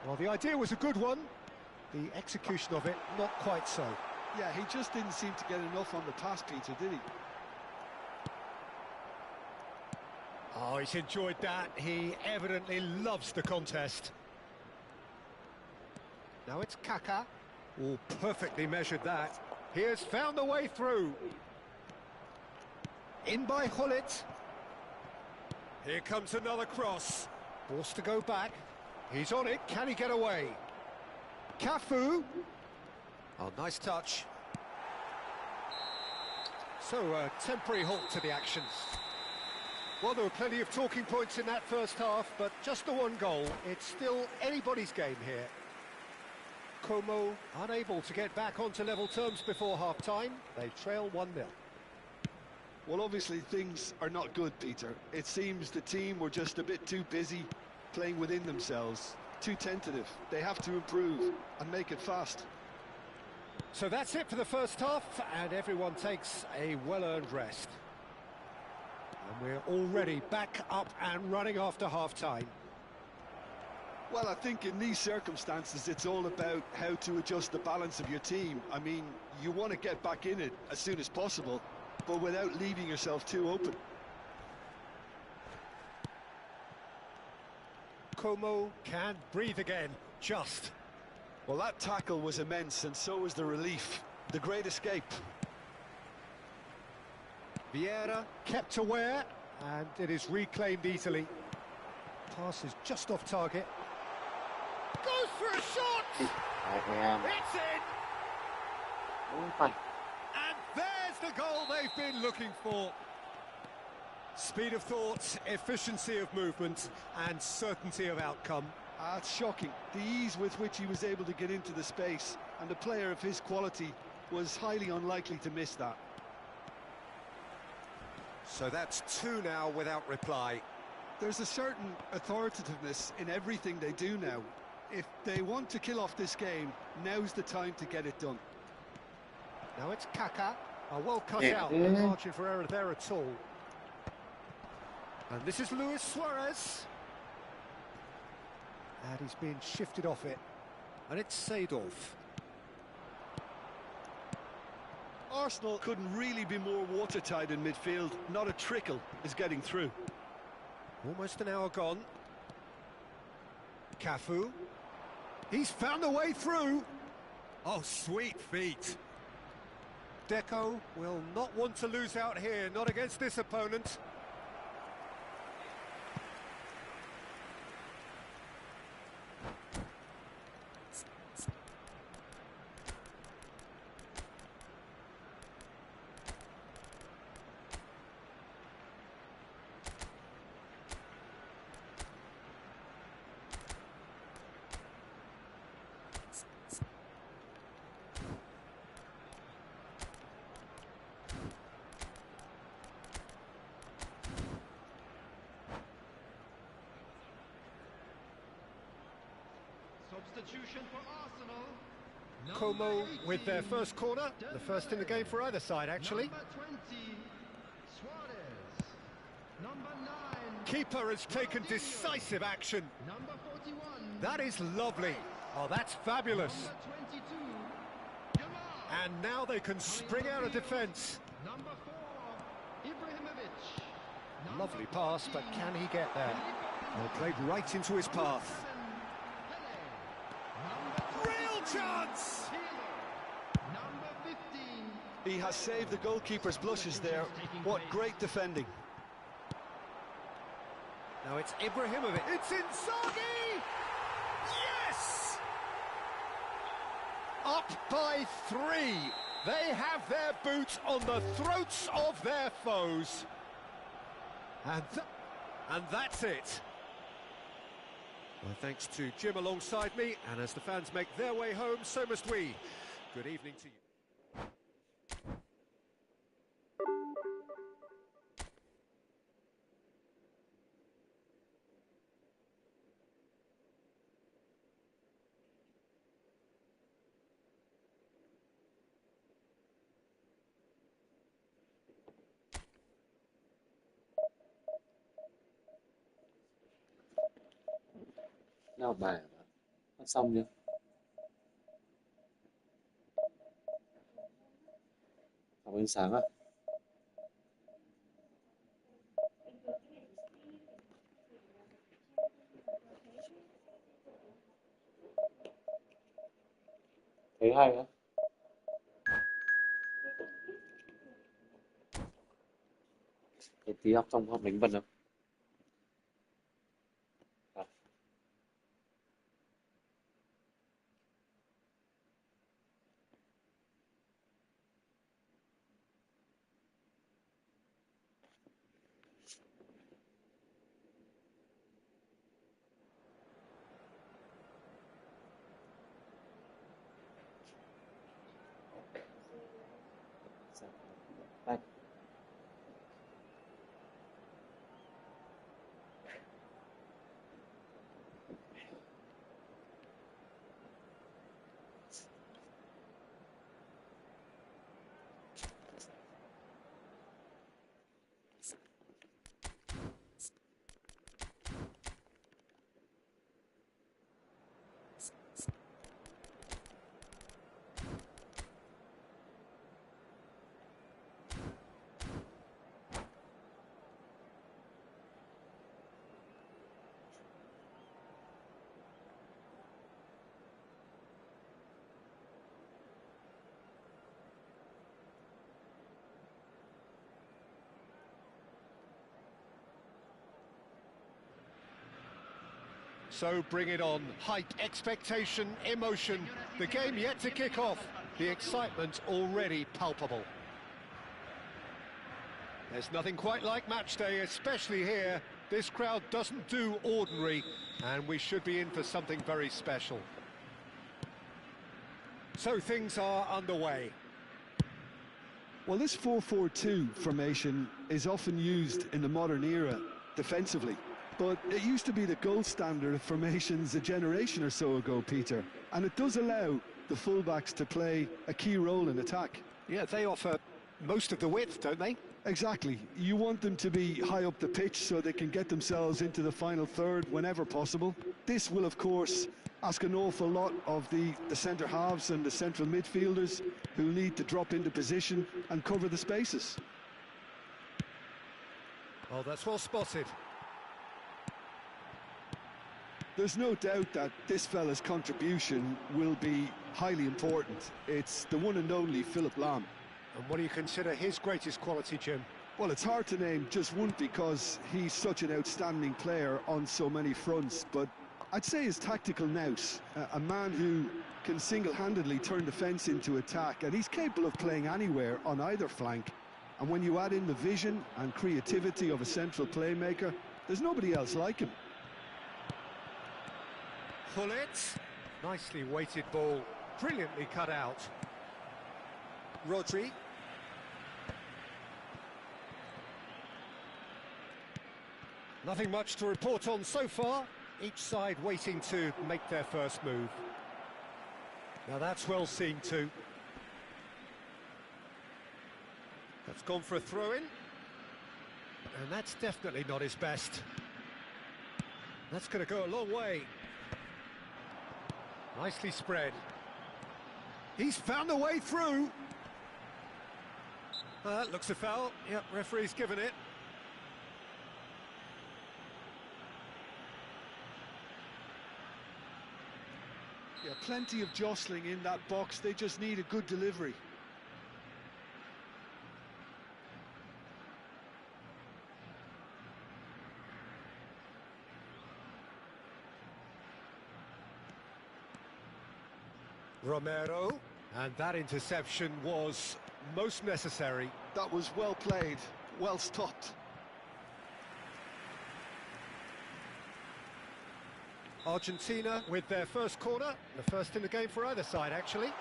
B: Well, the idea was a good one. The execution of it, not quite so.
C: Yeah, he just didn't seem to get enough on the pass, Peter, did he?
B: Oh, he's enjoyed that. He evidently loves the contest. Now it's Kaka. Oh, perfectly measured that. He has found the way through. In by Hullet. Here comes another cross. Forced to go back. He's on it. Can he get away? Cafu. Oh, nice touch. So, a temporary halt to the action. Well, there were plenty of talking points in that first half, but just the one goal. It's still anybody's game here. Como unable to get back onto level terms before half-time. They trail 1-0.
C: Well, obviously things are not good, Peter. It seems the team were just a bit too busy playing within themselves, too tentative. They have to improve and make it fast.
B: So that's it for the first half, and everyone takes a well-earned rest. And we're already back up and running after half-time.
C: Well, I think in these circumstances, it's all about how to adjust the balance of your team. I mean, you want to get back in it as soon as possible, but without leaving yourself too open.
B: Como can breathe again, just.
C: Well, that tackle was immense, and so was the relief. The great escape.
B: Vieira kept aware, and it is reclaimed easily. Pass is just off target. Goes for a shot! It's in! And there's the goal they've been looking for. Speed of thought, efficiency of movement, and certainty of outcome.
C: It's shocking, the ease with which he was able to get into the space, and a player of his quality was highly unlikely to miss that.
B: So that's 2 now without reply.
C: There's a certain authoritativeness in everything they do now. If they want to kill off this game, now's the time to get it done.
B: Now it's Kaka. Well cut out, no margin for error there at all. And this is Luis Suarez. And he's been shifted off it. And it's Seedorf.
C: Arsenal couldn't really be more watertight in midfield. Not a trickle is getting through.
B: Almost an hour gone. Cafu. He's found a way through. Oh, sweet feet. Deco will not want to lose out here, not against this opponent.
D: Substitution for Arsenal.
B: Como with their first corner, the first in the game for either side, actually.
D: Number 20, Suarez. Number 9.
B: Keeper has taken decisive action.
D: Number 41.
B: That is lovely. Oh, that's fabulous.
D: Number 22. Yamal.
B: And now they can spring out of defence.
D: Number 4. Ibrahimovic.
B: Lovely pass, but can he get there? Well, played right into his path. Real chance!
D: Number 15.
C: He has saved the goalkeeper's blushes there. What great defending.
B: Now it's Ibrahimovic. It's Inzaghi! Yes! Up by 3. They have their boot on the throats of their foes. And that's it. Well, thanks to Jim alongside me, and as the fans make their way home, so must we. Good evening to you.
A: Nào bài mà. Đã xong chưa? Học ánh sáng à? Thấy hay á. Thế tí học xong học đánh vần không? À. Đây.
B: So bring it on. Hype, expectation, emotion. The game yet to kick off. The excitement already palpable. There's nothing quite like match day, especially here. This crowd doesn't do ordinary, and we should be in for something very special. So things are underway.
C: Well, this 4-4-2 formation is often used in the modern era defensively. But it used to be the gold standard of formations a generation or so ago, Peter. And it does allow the fullbacks to play a key role in attack.
B: Yeah, they offer most of the width, don't they?
C: Exactly. You want them to be high up the pitch so they can get themselves into the final third whenever possible. This will, of course, ask an awful lot of the centre halves and the central midfielders who need to drop into position and cover the spaces.
B: Oh, that's well spotted.
C: There's no doubt that this fella's contribution will be highly important. It's the one and only Philip Lahm.
B: And what do you consider his greatest quality, Jim?
C: Well, it's hard to name just one because he's such an outstanding player on so many fronts, but I'd say his tactical nous, a man who can single-handedly turn defence into attack, and he's capable of playing anywhere on either flank. And when you add in the vision and creativity of a central playmaker, there's nobody else like him.
B: Pull it. Nicely weighted ball. Brilliantly cut out. Rodri. Nothing much to report on so far. Each side waiting to make their first move. Now that's well seen too. That's gone for a throw-in. And that's definitely not his best. That's going to go a long way. Nicely spread. He's found a way through. That looks a foul. Yep, referee's given it.
C: Yeah, plenty of jostling in that box. They just need a good delivery.
B: Romero, and that interception was most necessary.
C: That was well played, well stopped.
B: Argentina with their first corner, the first in the game for either side actually.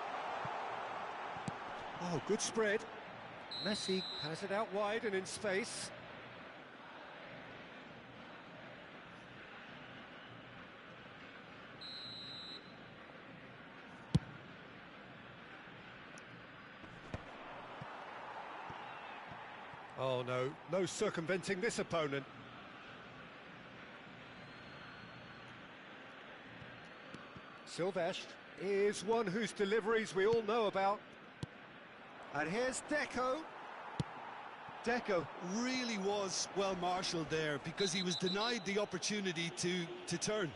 B: Oh, good spread. Messi has it out wide and in space. Oh no, no circumventing this opponent. Silvestre is one whose deliveries we all know about. And here's Deco.
C: Deco really was well marshalled there because he was denied the opportunity to turn.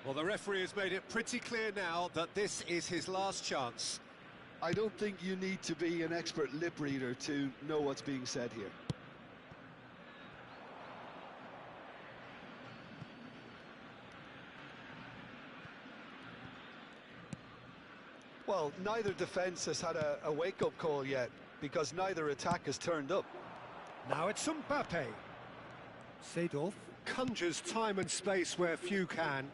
B: Well, the referee has made it pretty clear now that this is his last chance.
C: I don't think you need to be an expert lip reader to know what's being said here. Well, neither defence has had a wake-up call yet because neither attack has turned up.
B: Now it's Mbappe. Seedorf conjures time and space where few can.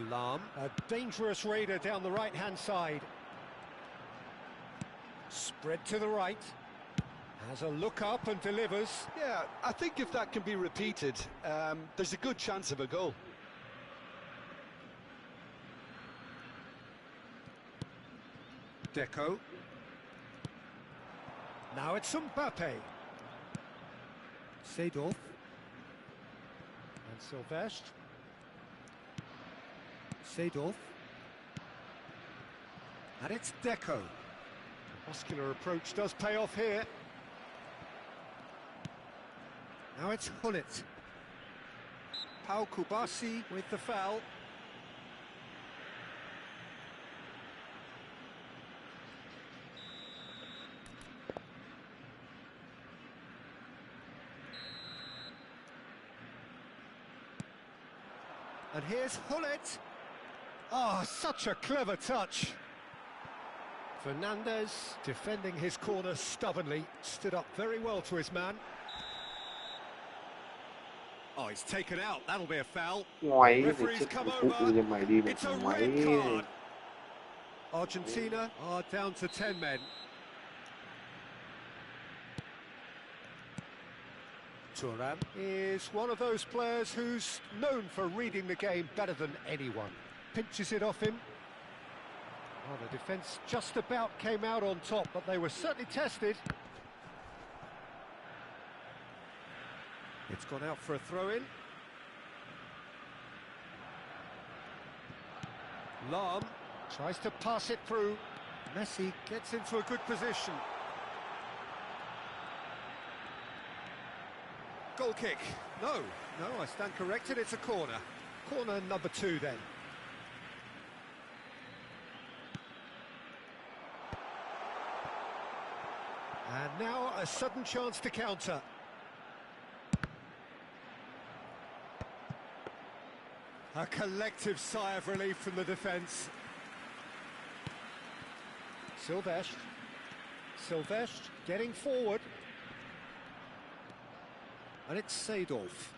B: Lahm, a dangerous raider down the right-hand side. Spread to the right. Has a look up and delivers.
C: Yeah, I think if that can be repeated, there's a good chance of a goal.
B: Deco. Now it's Mbappe. Seedorf. And Silvestre. Seedorf. And it's Deco. The muscular approach does pay off here. Now it's Hullet. Pau Kubasi with the foul. And here's Hullet. Oh, such a clever touch. Fernandez, defending his corner stubbornly, stood up very well to his man. Oh, he's taken out. That'll be a foul.
A: Ngoáy thì
B: Referee's
A: chết
B: come
A: cái
B: over.
A: gì mày đi được
B: It's a
A: ngoáy.
B: red card. Argentina are down to 10 men. Thuram is one of those players who's known for reading the game better than anyone. Pinches it off him. Oh, the defence just about came out on top, but they were certainly tested. It's gone out for a throw-in. Lahm tries to pass it through. Messi gets into a good position. Goal kick. No, I stand corrected, it's a corner. Corner number 2 then. And now a sudden chance to counter. A collective sigh of relief from the defence. Silvestre getting forward. And it's Seedorf.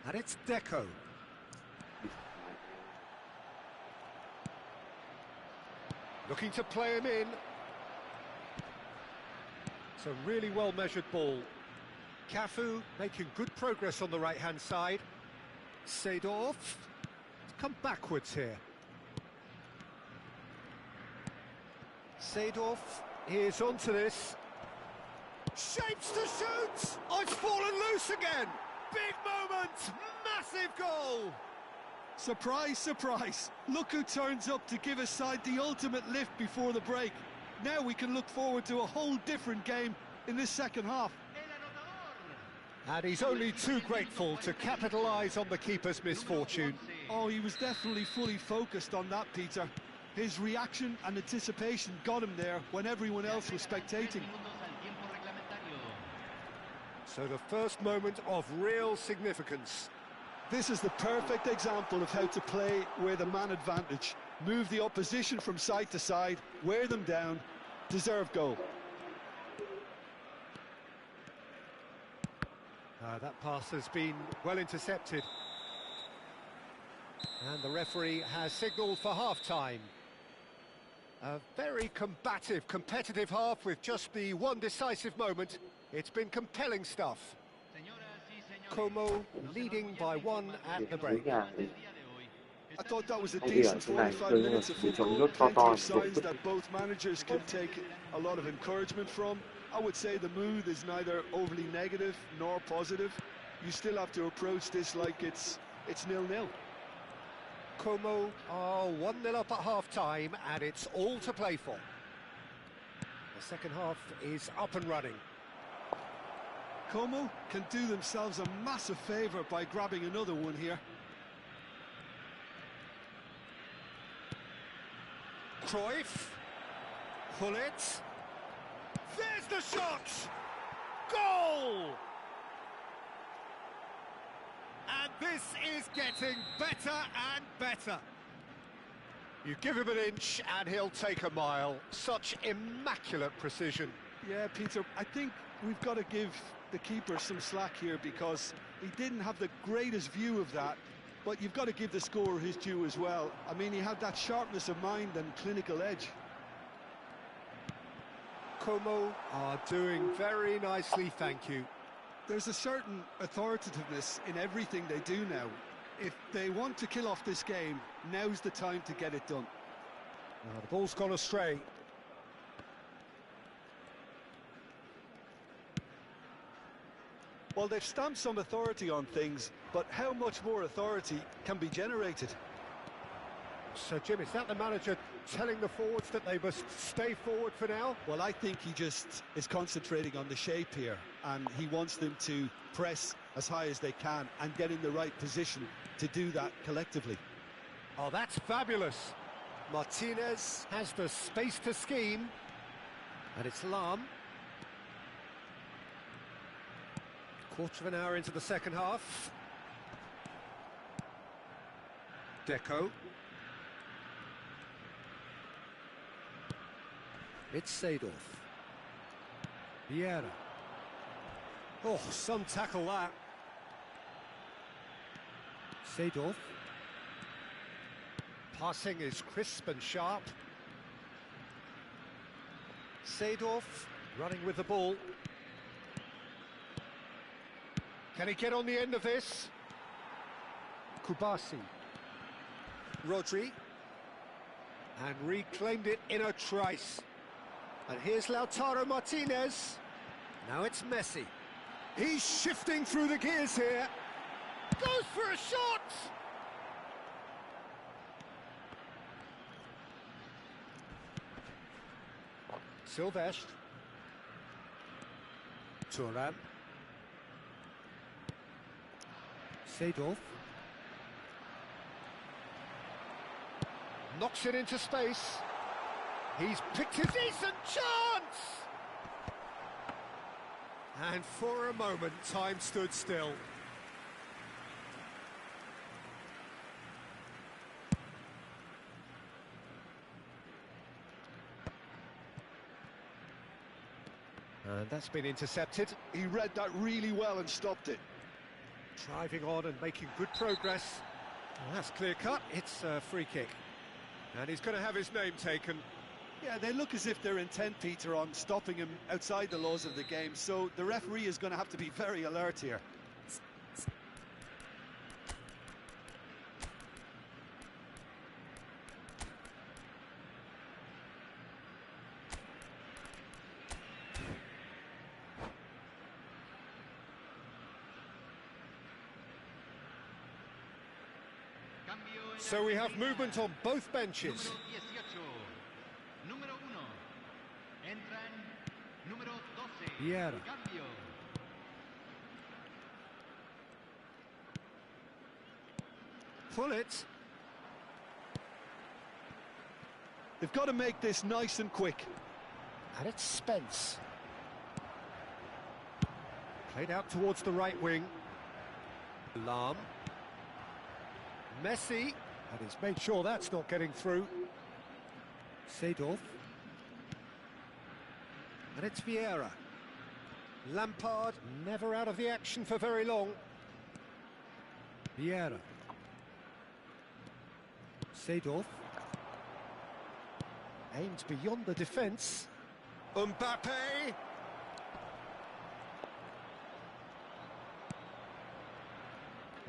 B: And it's Deco. Looking to play him in. It's a really well-measured ball. Cafu making good progress on the right-hand side. Seedorf. Come backwards here. Seedorf is onto this. Shapes to shoot! Oh, it's fallen loose again! Big moment! Massive goal!
C: Surprise, surprise. Look who turns up to give his side the ultimate lift before the break. Now we can look forward to a whole different game in this second half.
B: And he's only too grateful to capitalise on the keeper's misfortune.
C: Oh, he was definitely fully focused on that, Peter. His reaction and anticipation got him there when everyone else was spectating.
B: So the first moment of real significance.
C: This is the perfect example of how to play with a man advantage. Move the opposition from side to side, wear them down, deserve goal.
B: That pass has been well intercepted. And the referee has signalled for half-time. A very combative, competitive half with just the one decisive moment. It's been compelling stuff. Como leading by 1 at the break.
C: I thought that was a
A: Hay đi ở
C: decent
A: trên này
C: 45
A: đương nhiên là
C: minutes of
A: bị chọn
C: football.
A: nước to
C: Plenty
A: to
C: of
A: đổ
C: signs
A: vứt.
C: that both managers can take a lot of encouragement from. I would say the mood is neither overly negative nor positive. You still have to approach this like it's 0-0.
B: Como are 1-0 up at half-time, and it's all to play for. The second half is up and running.
C: Como can do themselves a massive favour by grabbing another one here.
B: Cruyff, pull it. There's the shot! Goal! And this is getting better and better. You give him an inch and he'll take a mile. Such immaculate precision.
C: Yeah, Peter, I think we've got to give the keeper some slack here because he didn't have the greatest view of that, but you've got to give the scorer his due as well. I mean, he had that sharpness of mind and clinical edge.
B: Como are doing very nicely, thank you.
C: There's a certain authoritativeness in everything they do now. If they want to kill off this game, now's the time to get it done.
B: Now the ball's gone astray.
C: Well, they've stamped some authority on things, but how much more authority can be generated?
B: So, Jim, is that the manager telling the forwards that they must stay forward for now?
C: Well, I think he just is concentrating on the shape here, and he wants them to press as high as they can and get in the right position to do that collectively.
B: Oh, that's fabulous. Martinez has the space to scheme. And it's Lam. Quarter of an hour into the second half. Deco. It's Seedorf. Vieira. Oh, some tackle that. Seedorf. Passing is crisp and sharp. Seedorf running with the ball. Can he get on the end of this? Kubasi. Rodri. And reclaimed it in a trice. And here's Lautaro Martinez. Now it's Messi. He's shifting through the gears here. Goes for a shot! Silvestre. Thuram. Seedorf. Knocks it into space. He's picked a decent chance! And for a moment, time stood still. And that's been intercepted.
C: He read that really well and stopped it.
B: Driving on and making good progress. Well, that's clear cut. It's a free kick. And he's going to have his name taken.
C: Yeah, they look as if they're intent, Peter, on stopping him outside the laws of the game, so the referee is going to have to be very alert here.
B: So we have movement on both benches. Vieira. Pull it.
C: They've got to make this nice and quick.
B: And it's Spence. Played out towards the right wing. Lam. Messi. And he's made sure that's not getting through. Seedorf. And it's Vieira. Lampard never out of the action for very long. Vieira. Seedorf. Aimed beyond the defence. Mbappe.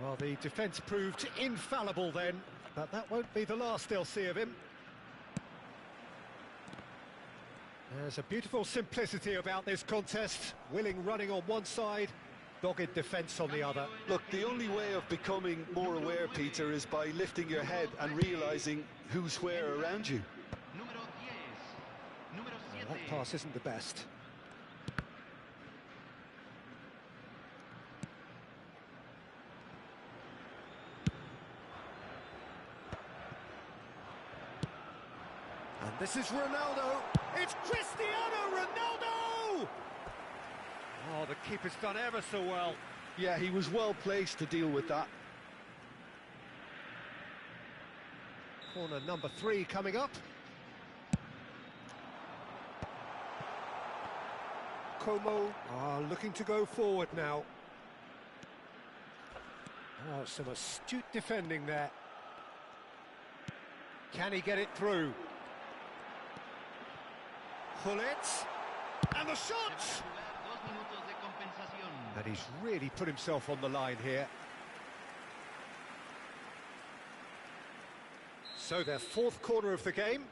B: Well, the defence proved infallible then. But that won't be the last they'll see of him. There's a beautiful simplicity about this contest. Willing running on one side, dogged defence on the other.
C: Look, the only way of becoming more aware, Peter, is by lifting your head and realising who's where around you.
B: Well, that pass isn't the best. And this is Ronaldo. It's Cristiano Ronaldo! Oh, the keeper's done ever so well.
C: Yeah, he was well placed to deal with that.
B: Corner number 3 coming up. Como are looking to go forward now. Oh, some astute defending there. Can he get it through? Hullet, and the shot! And he's really put himself on the line here. So their 4th corner of the game.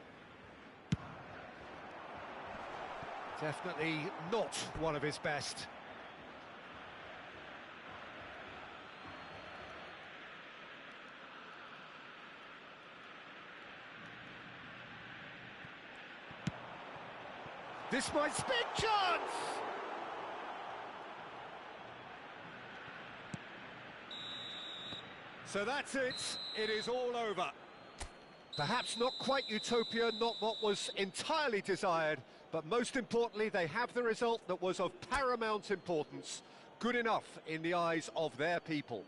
B: Definitely not one of his best. This might big chance! So that's it. It is all over. Perhaps not quite utopia, not what was entirely desired, but most importantly, they have the result that was of paramount importance. Good enough in the eyes of their people.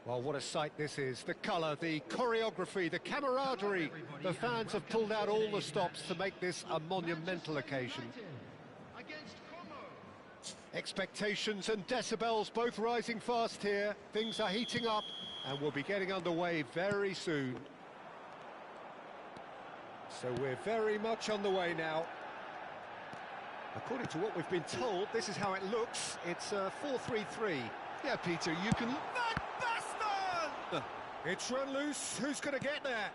B: Well, what a sight this is. The colour, the choreography, the camaraderie. The fans have pulled out all the stops to make this a monumental occasion. Expectations and decibels both rising fast here. Things are heating up and we'll be getting underway very soon. So we're very much on the way now. According to what we've been told, this is how it looks. It's 4-3-3.
C: Yeah, Peter, you can...
B: It's run loose. Who's going to get there?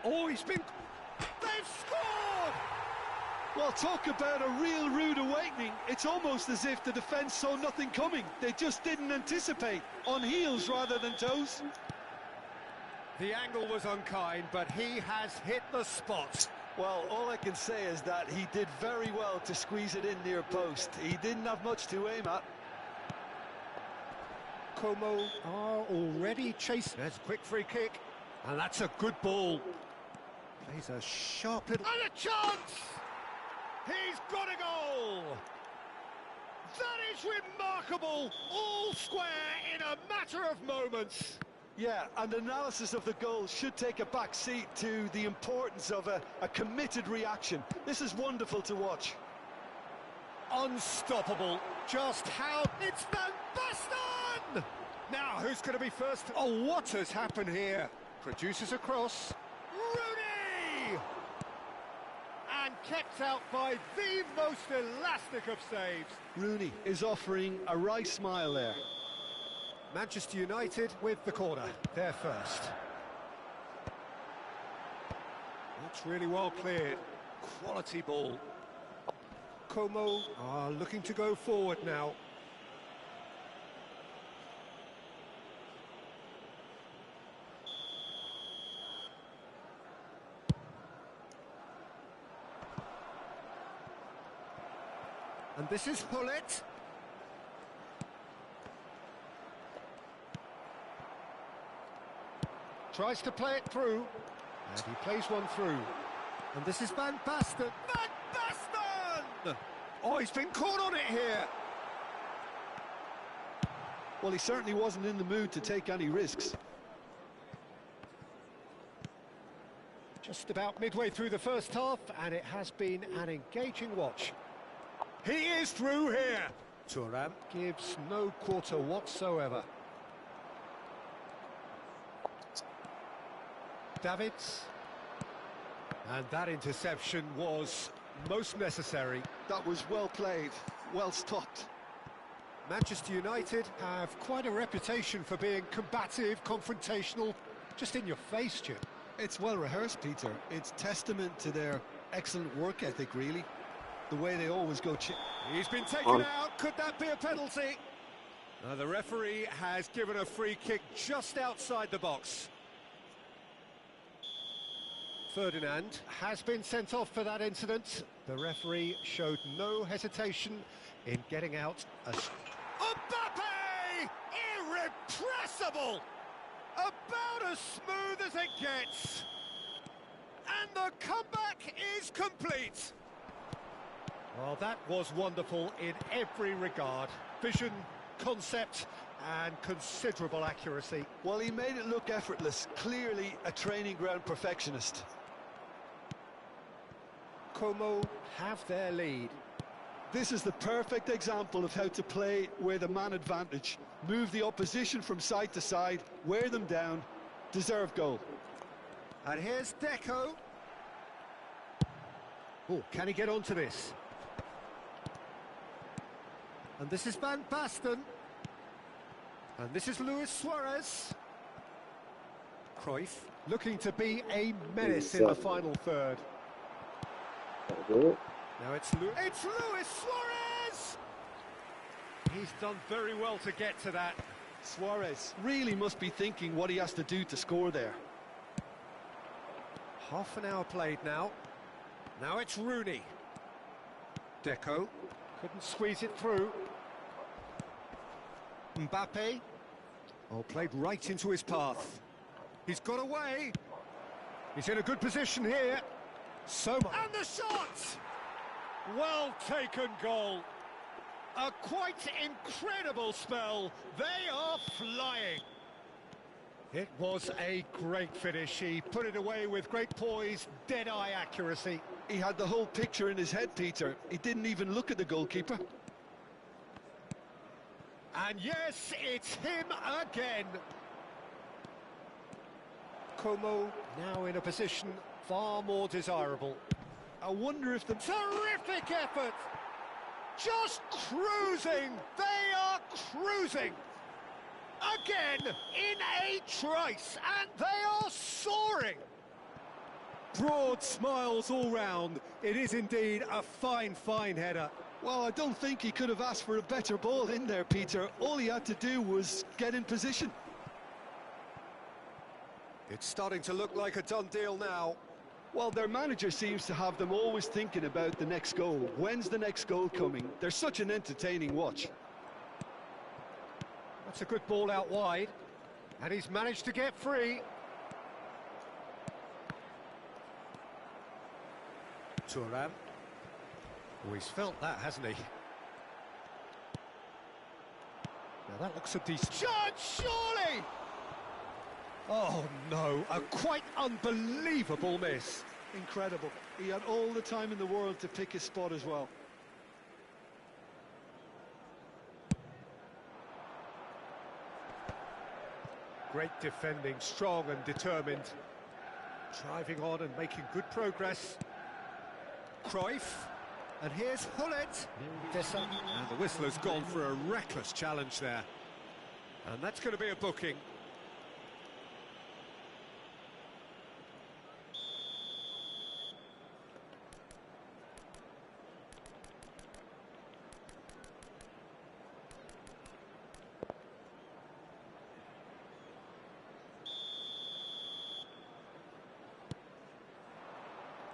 B: Oh, they've scored!
C: Well, talk about a real rude awakening. It's almost as if the defence saw nothing coming. They just didn't anticipate. On heels rather than toes.
B: The angle was unkind, but he has hit the spot.
C: Well, all I can say is that he did very well to squeeze it in near post. He didn't have much to aim at.
B: Como are already chasing. That's a quick free kick, and that's a good ball. Plays a sharp little... And a chance! He's got a goal! That is remarkable! All square in a matter of moments.
C: Yeah, and analysis of the goal should take a back seat to the importance of a committed reaction. This is wonderful to watch.
B: Unstoppable. Just how... It's Van Basten! Now, who's going to be first? Oh, what has happened here? Produces a cross. Rooney! And kept out by the most elastic of saves.
C: Rooney is offering a right smile there.
B: Manchester United with the corner. They're first. That's really well cleared. Quality ball. Como are looking to go forward now. And this is Hullet. Tries to play it through, and he plays one through. And this is Van Basten. Van Basten! Oh, he's been caught on it here.
C: Well, he certainly wasn't in the mood to take any risks.
B: Just about midway through the first half, and it has been an engaging watch. He is through here. Thuram gives no quarter whatsoever. Davids. And that interception was most necessary.
C: That was well played, well stopped.
B: Manchester United have quite a reputation for being combative, confrontational, just in your face, Jim.
C: It's well rehearsed, Peter. It's testament to their excellent work ethic, really. The way they always go...
B: He's been taken out. Could that be a penalty? The referee has given a free kick just outside the box. Ferdinand has been sent off for that incident. The referee showed no hesitation in getting out a... Mbappe! Irrepressible! About as smooth as it gets. And the comeback is complete. Well, that was wonderful in every regard. Vision, concept, and considerable accuracy.
C: Well, he made it look effortless. Clearly a training ground perfectionist.
B: Como have their lead.
C: This is the perfect example of how to play with a man advantage. Move the opposition from side to side, wear them down, deserve goal.
B: And here's Deco. Oh, can he get onto this? And this is Van Basten. And this is Luis Suarez. Cruyff looking to be a menace in the final third. Now it's Luis Suarez! He's done very well to get to that.
C: Suarez really must be thinking what he has to do to score there.
B: Half an hour played now. Now it's Rooney. Deco couldn't squeeze it through. Mbappe. Oh, played right into his path. He's got away. He's in a good position here. So much. And the shot! Well taken goal. A quite incredible spell. They are flying. It was a great finish. He put it away with great poise, dead-eye accuracy.
C: He had the whole picture in his head, Peter. He didn't even look at the goalkeeper.
B: And yes, it's him again. Como now in a position far more desirable.
C: I wonder if the...
B: Terrific effort! Just cruising! They are cruising! Again, in a trice, and they are soaring! broad smiles all round. It is indeed a fine, fine header.
C: Well, I don't think he could have asked for a better ball in there, Peter. All he had to do was get in position.
B: It's starting to look like a done deal now.
C: Well, their manager seems to have them always thinking about the next goal. When's the next goal coming? They're such an entertaining watch.
B: That's a good ball out wide. And he's managed to get free. Thuram. Oh, he's felt that, hasn't he? Now that looks a decent shot, surely! Oh no, a quite unbelievable miss.
C: Incredible. He had all the time in the world to pick his spot as well.
B: Great defending, strong and determined. Driving on and making good progress. Cruyff. And here's Hullet. And the whistler's gone for a reckless challenge there. And that's going to be a booking.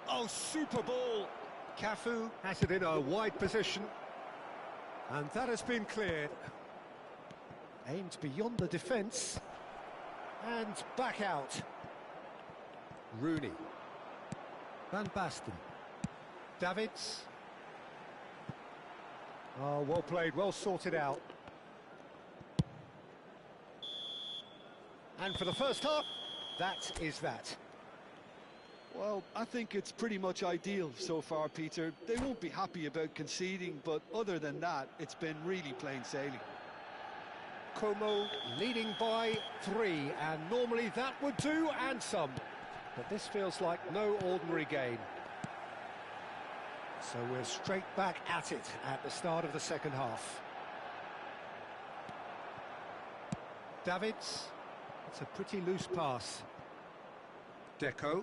B: Oh, super ball. Cafu has it in a wide position. And that has been cleared. Aimed beyond the defence. And back out. Rooney. Van Basten. Davids. Oh, well played, well sorted out. And for the first half, that is that.
C: Well, I think it's pretty much ideal so far, Peter. They won't be happy about conceding, but other than that, it's been really plain sailing.
B: Como leading by 3, and normally that would do, and some. But this feels like no ordinary game. So we're straight back at it at the start of the second half. Davids. It's a pretty loose pass. Deco.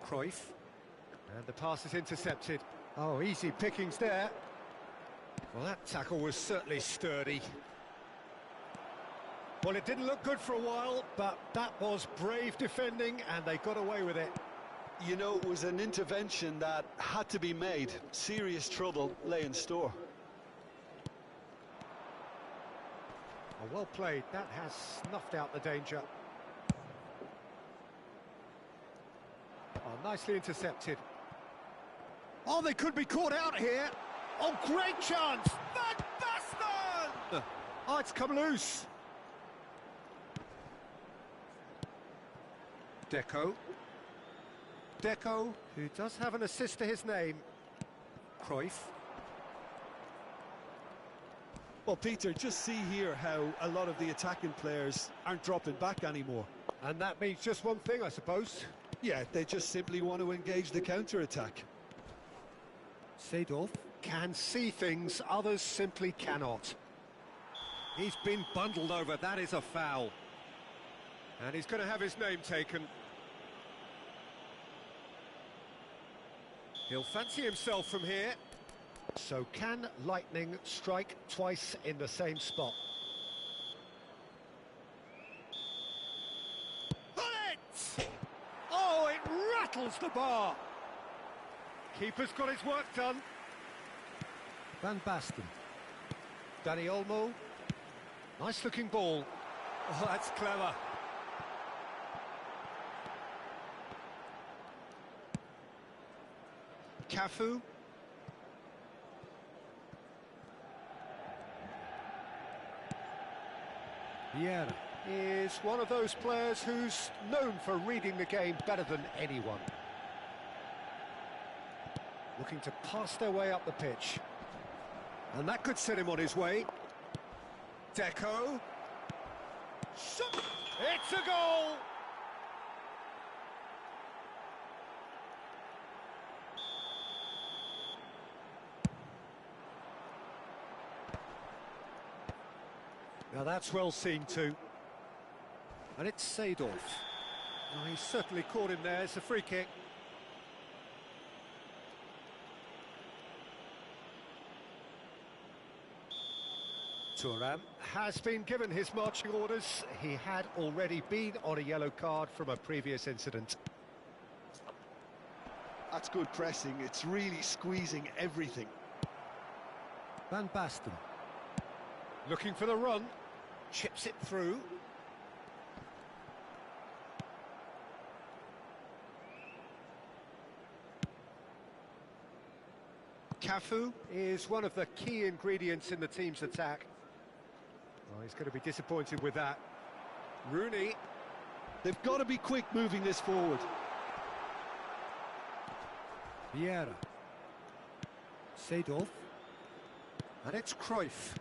B: Cruyff. And the pass is intercepted. Oh, easy pickings there. Well, that tackle was certainly sturdy. Well, it didn't look good for a while, but that was brave defending, and they got away with it.
C: You know, it was an intervention that had to be made. Serious trouble lay in store.
B: Oh, well played. That has snuffed out the danger. Oh, nicely intercepted. Oh, they could be caught out here. Oh, great chance! Van Basten! Oh, it's come loose. Deco. Deco, who does have an assist to his name. Cruyff.
C: Well, Peter, just see here how a lot of the attacking players aren't dropping back anymore.
B: And that means just one thing, I suppose.
C: Yeah, they just simply want to engage the counter-attack.
B: Seedorf can see things, others simply cannot. He's been bundled over, that is a foul. And he's going to have his name taken. He'll fancy himself from here. So can lightning strike twice in the same spot? Bullet! Oh, it rattles the bar. Keeper's got his work done. Van Basten. Danny Olmo. Nice looking ball. Oh, that's clever. Cafu. Vieira is one of those players who's known for reading the game better than anyone. Looking to pass their way up the pitch. And that could set him on his way. Deco. Shot! It's a goal! Now that's well seen too. And it's Seedorf. Oh, he's certainly caught him there. It's a free kick. Thuram has been given his marching orders. He had already been on a yellow card from a previous incident.
C: That's good pressing. It's really squeezing everything.
B: Van Basten. Looking for the run. Chips it through. Cafu is one of the key ingredients in the team's attack. Oh, he's going to be disappointed with that. Rooney.
C: They've got to be quick moving this forward.
B: Vieira. Seedorf. And it's Cruyff.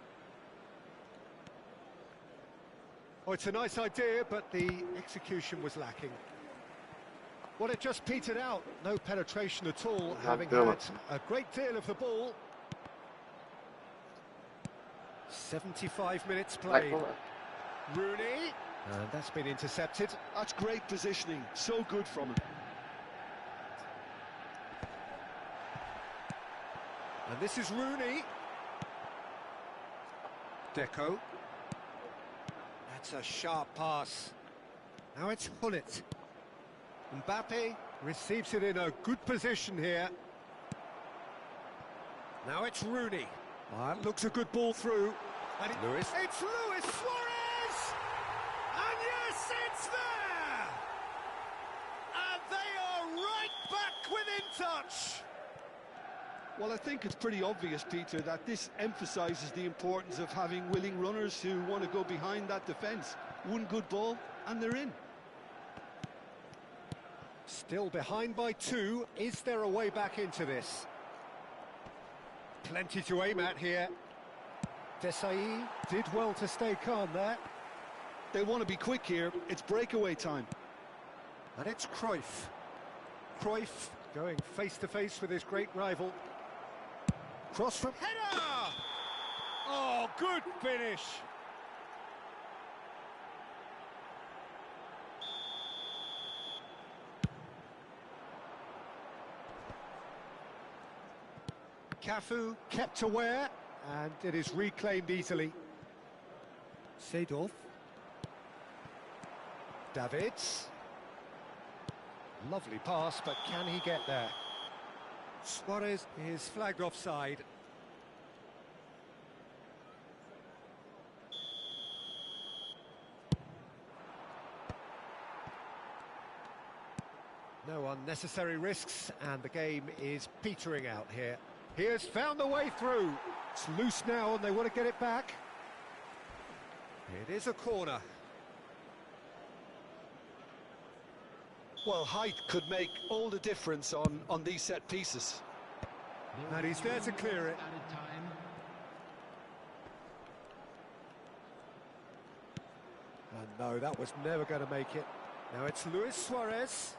B: Oh, it's a nice idea, but the execution was lacking. Well, it just petered out. No penetration at all, having had a great deal of the ball. 75 minutes played. Rooney. And that's been intercepted.
C: That's great positioning. So good from him.
B: And this is Rooney. Deco. That's a sharp pass. Now it's Hullet. Mbappe receives it in a good position here. Now it's Rooney. That looks a good ball through. And Lewis. It's Luis Suarez! And yes, it's there! And they are right back within touch.
C: Well, I think it's pretty obvious, Peter, that this emphasises the importance of having willing runners who want to go behind that defence. One good ball, and they're in.
B: Still behind by 2. Is there a way back into this? Plenty to aim at here. Desai did well to stay calm there.
C: They want to be quick here. It's breakaway time.
B: And it's Cruyff. Cruyff going face-to-face with his great rival. Cross from header! Oh, good finish! Cafu kept aware, and it is reclaimed easily. Seedorf. Davids. Lovely pass, but can he get there? Suarez is flagged offside. No unnecessary risks, and the game is petering out here. He has found the way through. It's loose now, and they want to get it back. It is a corner.
C: Well, height could make all the difference on these set pieces.
B: And he's there to clear it. And no, that was never going to make it. Now it's Luis Suarez.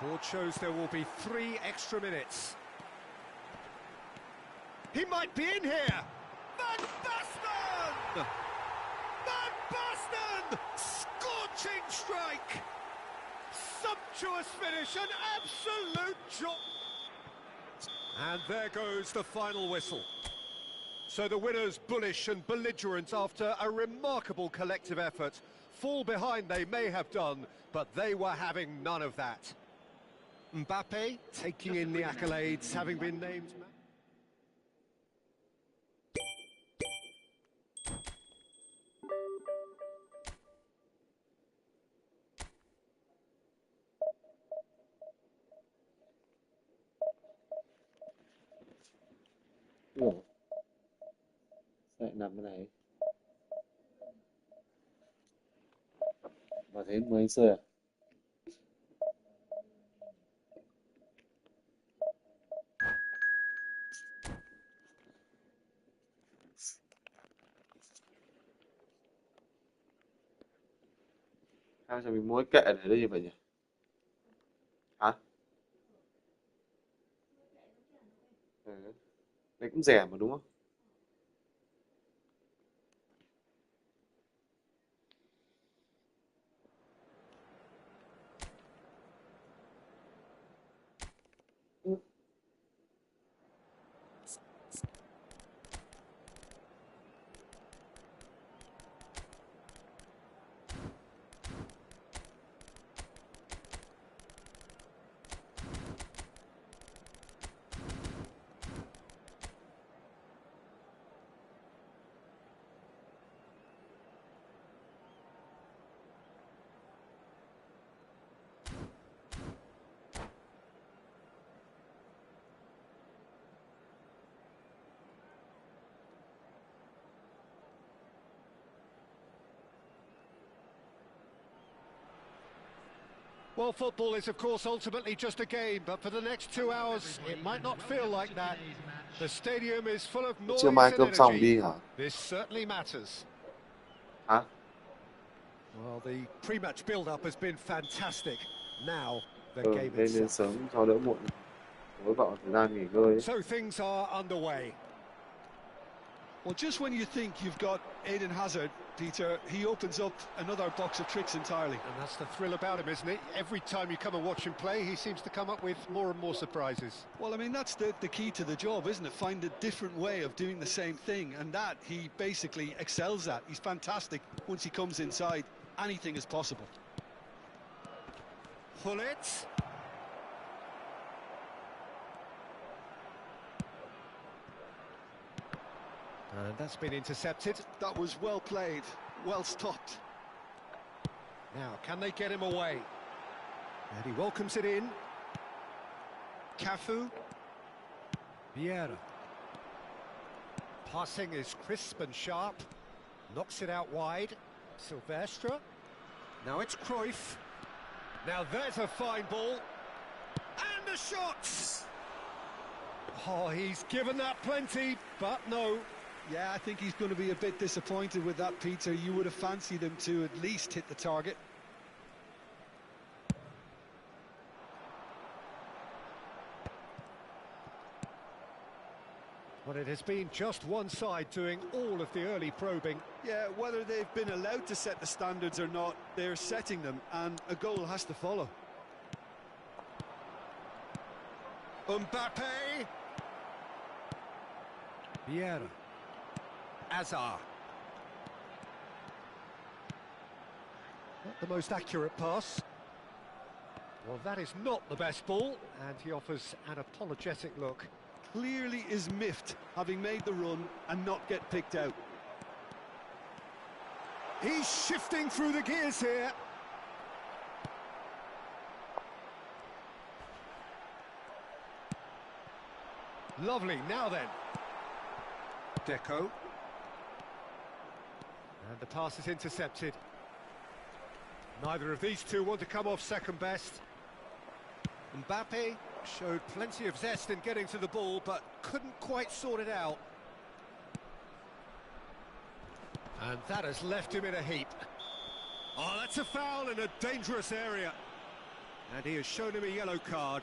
B: Board shows there will be 3 extra minutes. He might be in here. Van Basten! Van Basten! Scorching strike! Sumptuous finish, an absolute joy! And there goes the final whistle. So the winners, bullish and belligerent after a remarkable collective effort. Fall behind they may have done, but they were having none of that. Mbappe taking in the accolades, having been named...
A: Ủa? Sao lại nằm cái này? Mà thế mới sơi à? Sao cho mình mua cái kệ để đây vậy nhỉ? Hả? Ừ. Đây cũng rẻ mà đúng không?
B: Well, football is, of course, ultimately just a game, but for the next 2 hours, it might not feel like that. The stadium is full of noise
A: Chưa mai
B: and
A: cơm xong
B: energy.
A: đi hả?
B: This certainly matters.
A: Hả?
B: Well, the pre-match build-up has been fantastic. Now, the
A: Ừ,
B: game
A: nên đến
B: itself.
A: sớm cho đỡ muộn. Mới vào thời gian nghỉ ngơi ấy.
B: So things are underway.
C: Well, just when you think you've got Eden Hazard, Peter, he opens up another box of tricks entirely.
B: And that's the thrill about him, isn't it? Every time you come and watch him play, he seems to come up with more and more surprises.
C: Well, I mean, that's the key to the job, isn't it? Find a different way of doing the same thing, and that he basically excels at. He's fantastic once he comes inside. Anything is possible.
B: Hullet. And that's been intercepted.
C: That was well played, well stopped.
B: Now, can they get him away? And he welcomes it in. Cafu. Vieira. Passing is crisp and sharp. Knocks it out wide. Silvestre. Now it's Cruyff. Now there's a fine ball. And the shot! Oh, he's given that plenty, but no.
C: Yeah, I think he's going to be a bit disappointed with that, Peter. You would have fancied him to at least hit the target.
B: Well, it has been just one side doing all of the early probing.
C: Yeah, whether they've been allowed to set the standards or not, they're setting them, and a goal has to follow.
B: Mbappe. Vieira. Azar. Not the most accurate pass. Well, that is not the best ball, and he offers an apologetic look.
C: Clearly is miffed, having made the run and not get picked out.
B: He's shifting through the gears here. Lovely, now then. Deco. And the pass is intercepted. Neither of these two want to come off second best. Mbappe showed plenty of zest in getting to the ball, but couldn't quite sort it out. And that has left him in a heap. Oh, that's a foul in a dangerous area. And he has shown him a yellow card.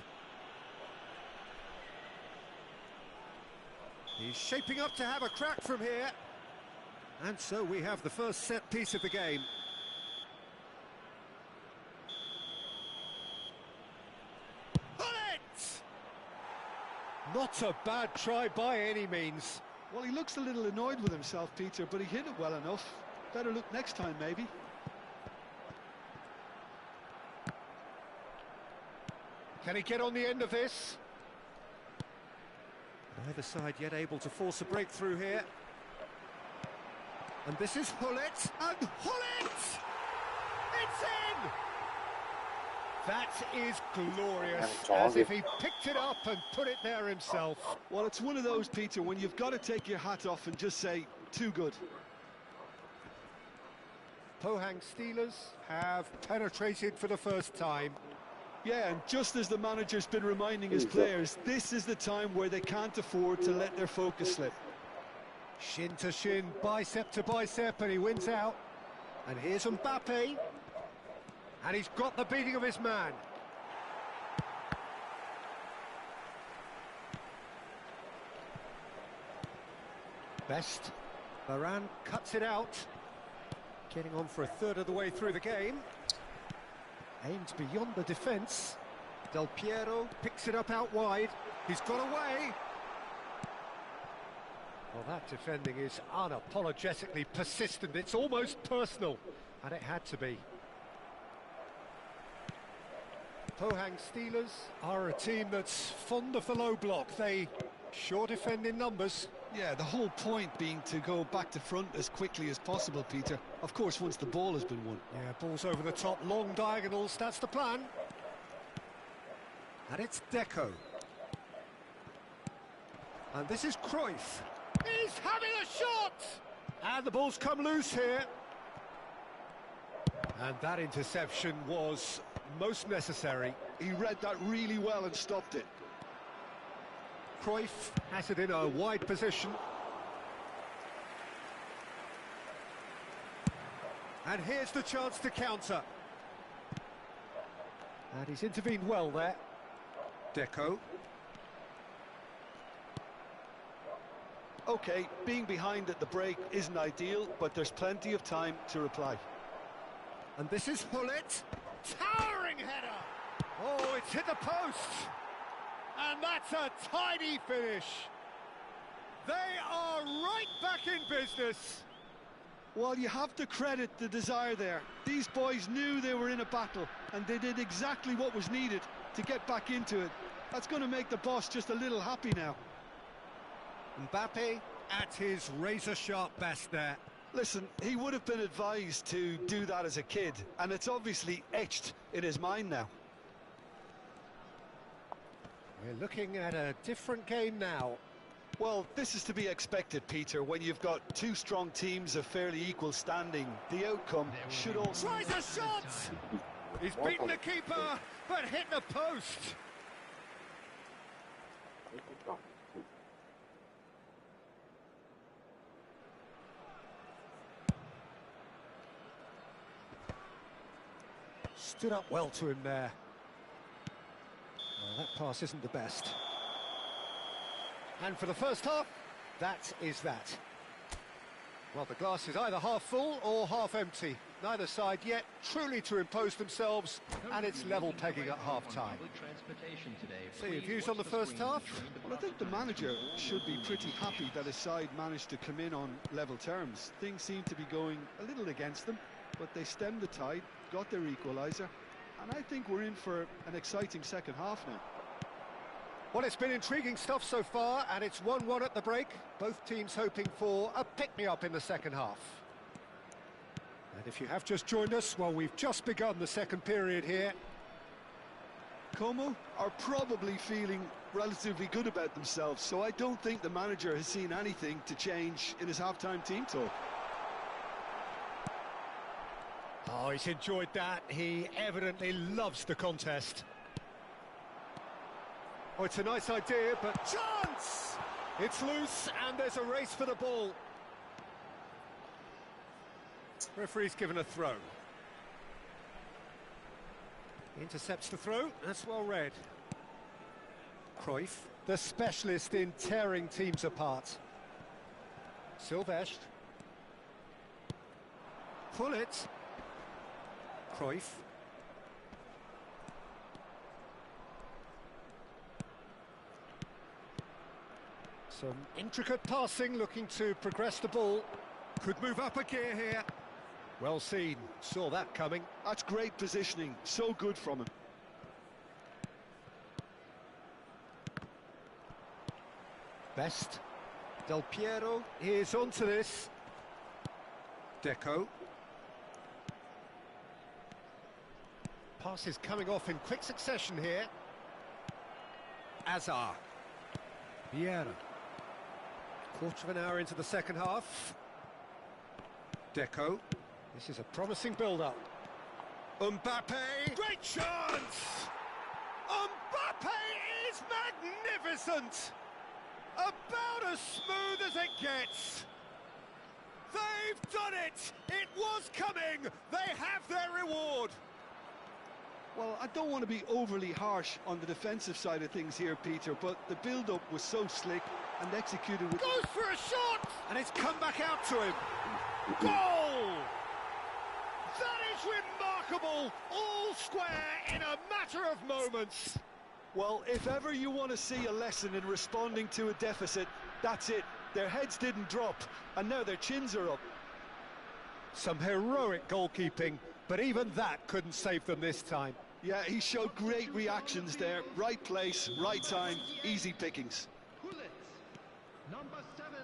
B: He's shaping up to have a crack from here. And so we have the first set piece of the game. Hullet! Not a bad try by any means.
C: Well, he looks a little annoyed with himself, Peter, but he hit it well enough. Better look next time, maybe.
B: Can he get on the end of this? Neither side yet able to force a breakthrough here. And this is Hullet, and Hullet! It's in! That is glorious, as if he picked it up and put it there himself.
C: Well, it's one of those, Peter, when you've got to take your hat off and just say, too good.
B: Pohang Steelers have penetrated for the first time.
C: Yeah, and just as the manager's been reminding his players, this is the time where they can't afford to let their focus slip.
B: Shin to shin, bicep to bicep, and he wins out. And here's Mbappe. And he's got the beating of his man. Best. Varane cuts it out. Getting on for a third of the way through the game. Aims beyond the defence. Del Piero picks it up out wide. He's got away. Well, that defending is unapologetically persistent. It's almost personal. And it had to be. Pohang Steelers are a team that's fond of the low block. They sure defend in numbers.
C: Yeah, the whole point being to go back to front as quickly as possible, Peter. Of course, once the ball has been won.
B: Yeah, balls over the top, long diagonals, that's the plan. And it's Deco. And this is Cruyff. He's having a shot! And the ball's come loose here. And that interception was most necessary.
C: He read that really well and stopped it.
B: Cruyff has it in a wide position. And here's the chance to counter. And he's intervened well there. Deco.
C: Okay, being behind at the break isn't ideal, but there's plenty of time to reply.
B: And this is Hullet. Towering header! Oh, it's hit the post! And that's a tidy finish! They are right back in business!
C: Well, you have to credit the desire there. These boys knew they were in a battle, and they did exactly what was needed to get back into it. That's going to make the boss just a little happy now.
B: Mbappe at his razor-sharp best there.
C: Listen, he would have been advised to do that as a kid, and it's obviously etched in his mind now.
B: We're looking at a different game now.
C: Well, this is to be expected, Peter, when you've got two strong teams of fairly equal standing. The outcome should also...
B: Tries a shot! He's beaten the keeper, but hit the post. Stood up well to him there. Well, that pass isn't the best. And for the first half, that is that. Well, the glass is either half full or half empty. Neither side yet truly to impose themselves, and it's level pegging at half-time. So your views on the first half?
C: Well, I think the manager should be pretty happy that his side managed to come in on level terms. Things seem to be going a little against them, but they stemmed the tide, got their equaliser, and I think we're in for an exciting second half now.
B: Well, it's been intriguing stuff so far, and it's 1-1 at the break. Both teams hoping for a pick-me-up in the second half. And if you have just joined us, well, we've just begun the second period here.
C: Como are probably feeling relatively good about themselves, so I don't think the manager has seen anything to change in his half-time team talk.
B: Oh, he's enjoyed that. He evidently loves the contest. Oh, it's a nice idea, but chance! It's loose, and there's a race for the ball. Referee's given a throw. Intercepts the throw, that's well read. Cruyff, the specialist in tearing teams apart. Silvestre. Hullet. Cruyff. Some intricate passing, looking to progress the ball. Could move up a gear here. Well seen, saw that coming.
C: That's great positioning, so good from him.
B: Best. Del Piero is onto this. Deco. Pass is coming off in quick succession here. Azar. Vieira. Quarter of an hour into the second half. Deco. This is a promising build-up. Mbappe! Great chance! Mbappe is magnificent! About as smooth as it gets. They've done it! It was coming! They have their reward!
C: Well, I don't want to be overly harsh on the defensive side of things here, Peter, but the build-up was so slick and executed with...
B: Goes for a shot! And it's come back out to him. Goal! That is remarkable! All square in a matter of moments.
C: Well, if ever you want to see a lesson in responding to a deficit, that's it. Their heads didn't drop, and now their chins are up.
B: Some heroic goalkeeping, but even that couldn't save them this time.
C: Yeah, he showed great reactions there. Right place, right time, easy pickings.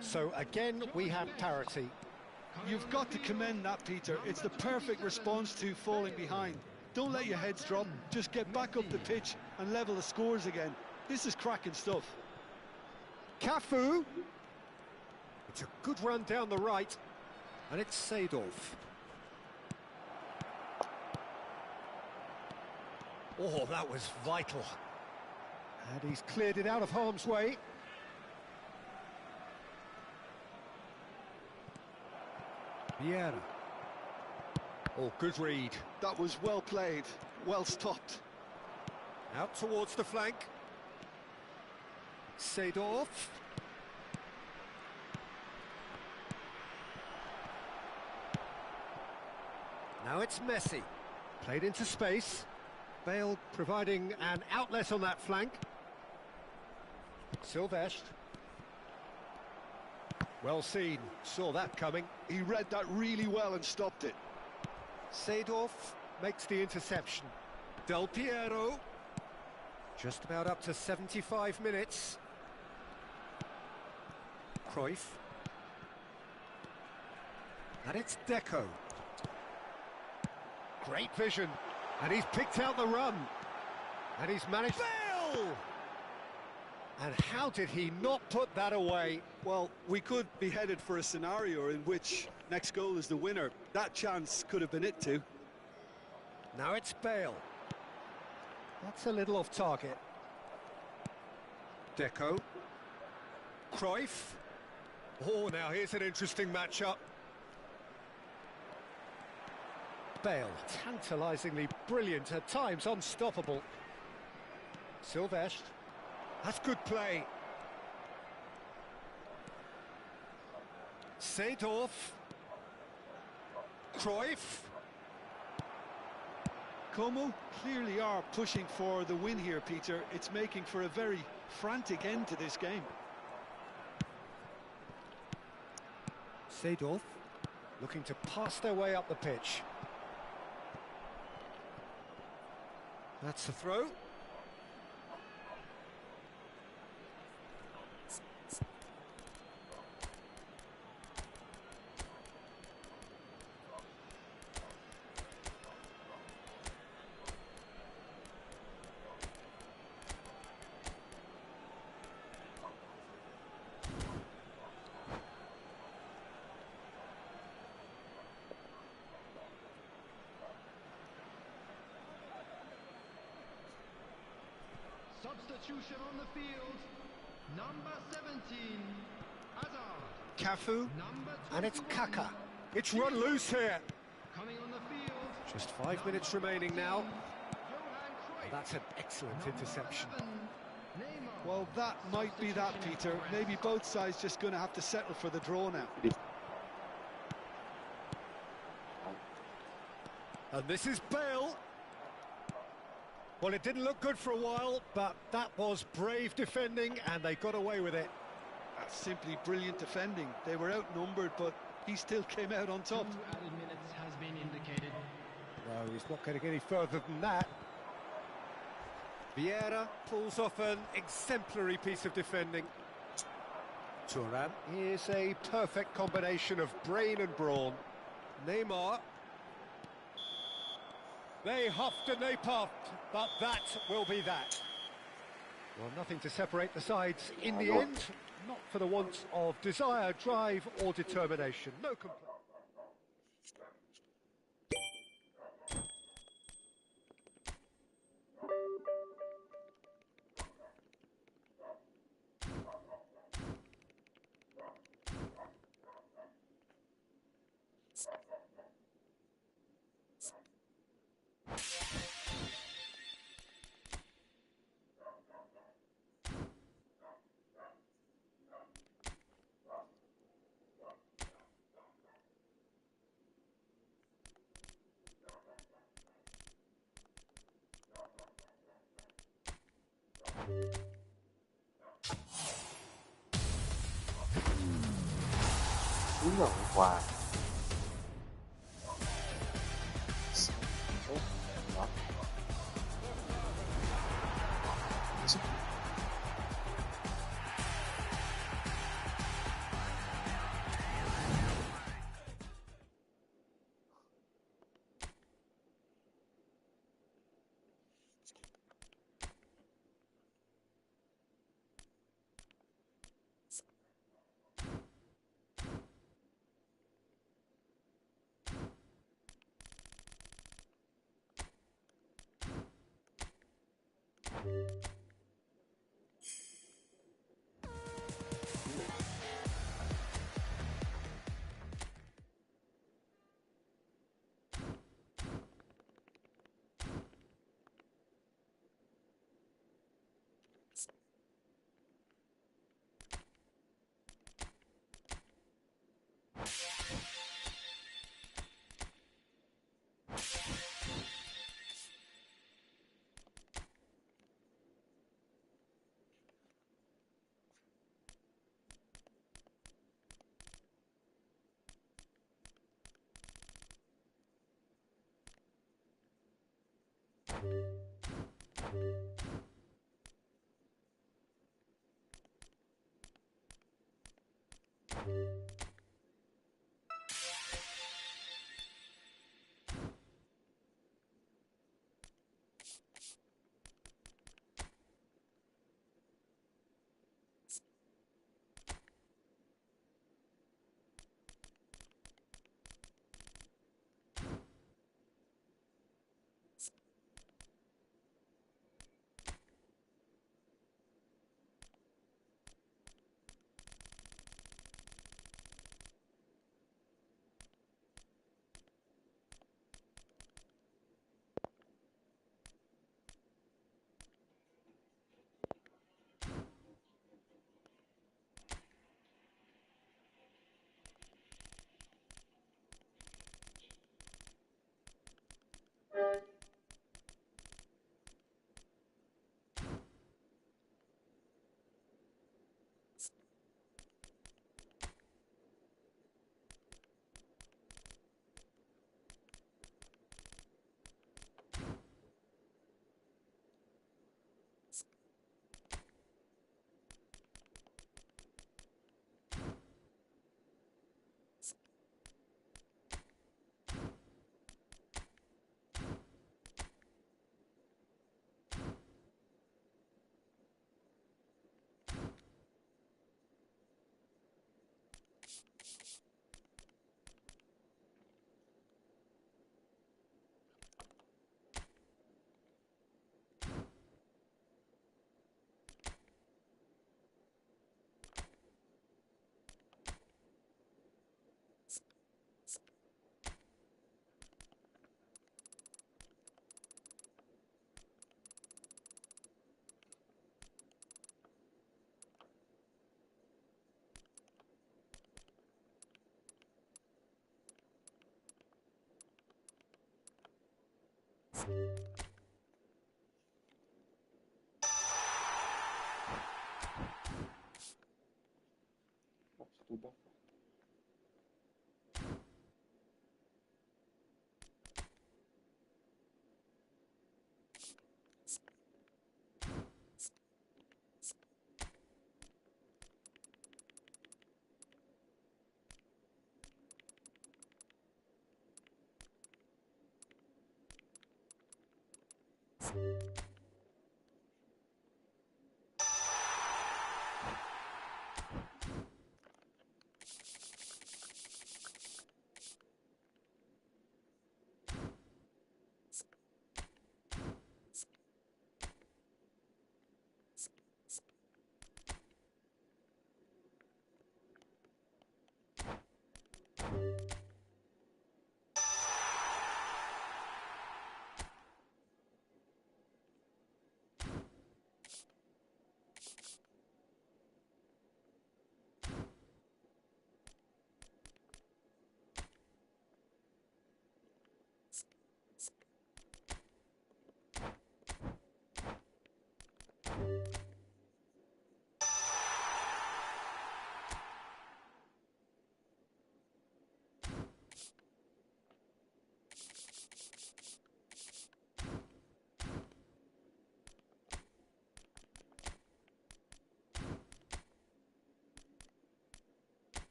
B: So again, we have parity.
C: You've got to commend that, Peter. It's the perfect response to falling behind. Don't let your heads drop. Just get back up the pitch and level the scores again. This is cracking stuff.
B: Cafu. It's a good run down the right. And it's Seedorf. Oh, that was vital. And he's cleared it out of harm's way. Vieira. Oh, good read.
C: That was well played, well stopped.
B: Out towards the flank. Seedorf. Now it's Messi. Played into space. Bale providing an outlet on that flank. Silvestre. Well seen, saw that coming.
C: He read that really well and stopped it.
B: Seedorf makes the interception. Del Piero. Just about up to 75 minutes. Cruyff. And it's Deco. Great vision. And he's picked out the run. And he's managed... Bale! And how did he not put that away?
C: Well, we could be headed for a scenario in which next goal is the winner. That chance could have been it too.
B: Now it's Bale. That's a little off target. Deco. Cruyff. Oh, now here's an interesting matchup. Bale, tantalisingly brilliant, at times unstoppable. Silvestre. That's good play. Seedorf. Cruyff.
C: Como clearly are pushing for the win here, Peter. It's making for a very frantic end to this game.
B: Seedorf looking to pass their way up the pitch. That's the throw.
G: Substitution on the field, number 17, Hazard.
B: Cafu,
G: Number
B: and it's
G: 21,
B: Kaka. It's run loose here.
G: coming on the field.
B: Just 5 minutes remaining now.
G: Johan
B: And
G: Cruyff.
B: that's an excellent
G: Number
B: interception.
G: 11, Neymar.
C: Well, that might be that, Peter. Maybe both sides just going to have to settle for the draw now.
B: And this is Bale. Well, it didn't look good for a while, but that was brave defending, and they got away with it.
C: That's simply brilliant defending. They were outnumbered, but he still came out on top.
G: 2 added minutes has been indicated.
B: No, he's not getting any further than that. Vieira pulls off an exemplary piece of defending. Thuram is a perfect combination of brain and brawn. Neymar. They huffed and they puffed, but that will be that. Well, nothing to separate the sides in the end. Not for the want of desire, drive or determination. No complaint.
A: Úi giời quà. Đó. Tout bas.
B: you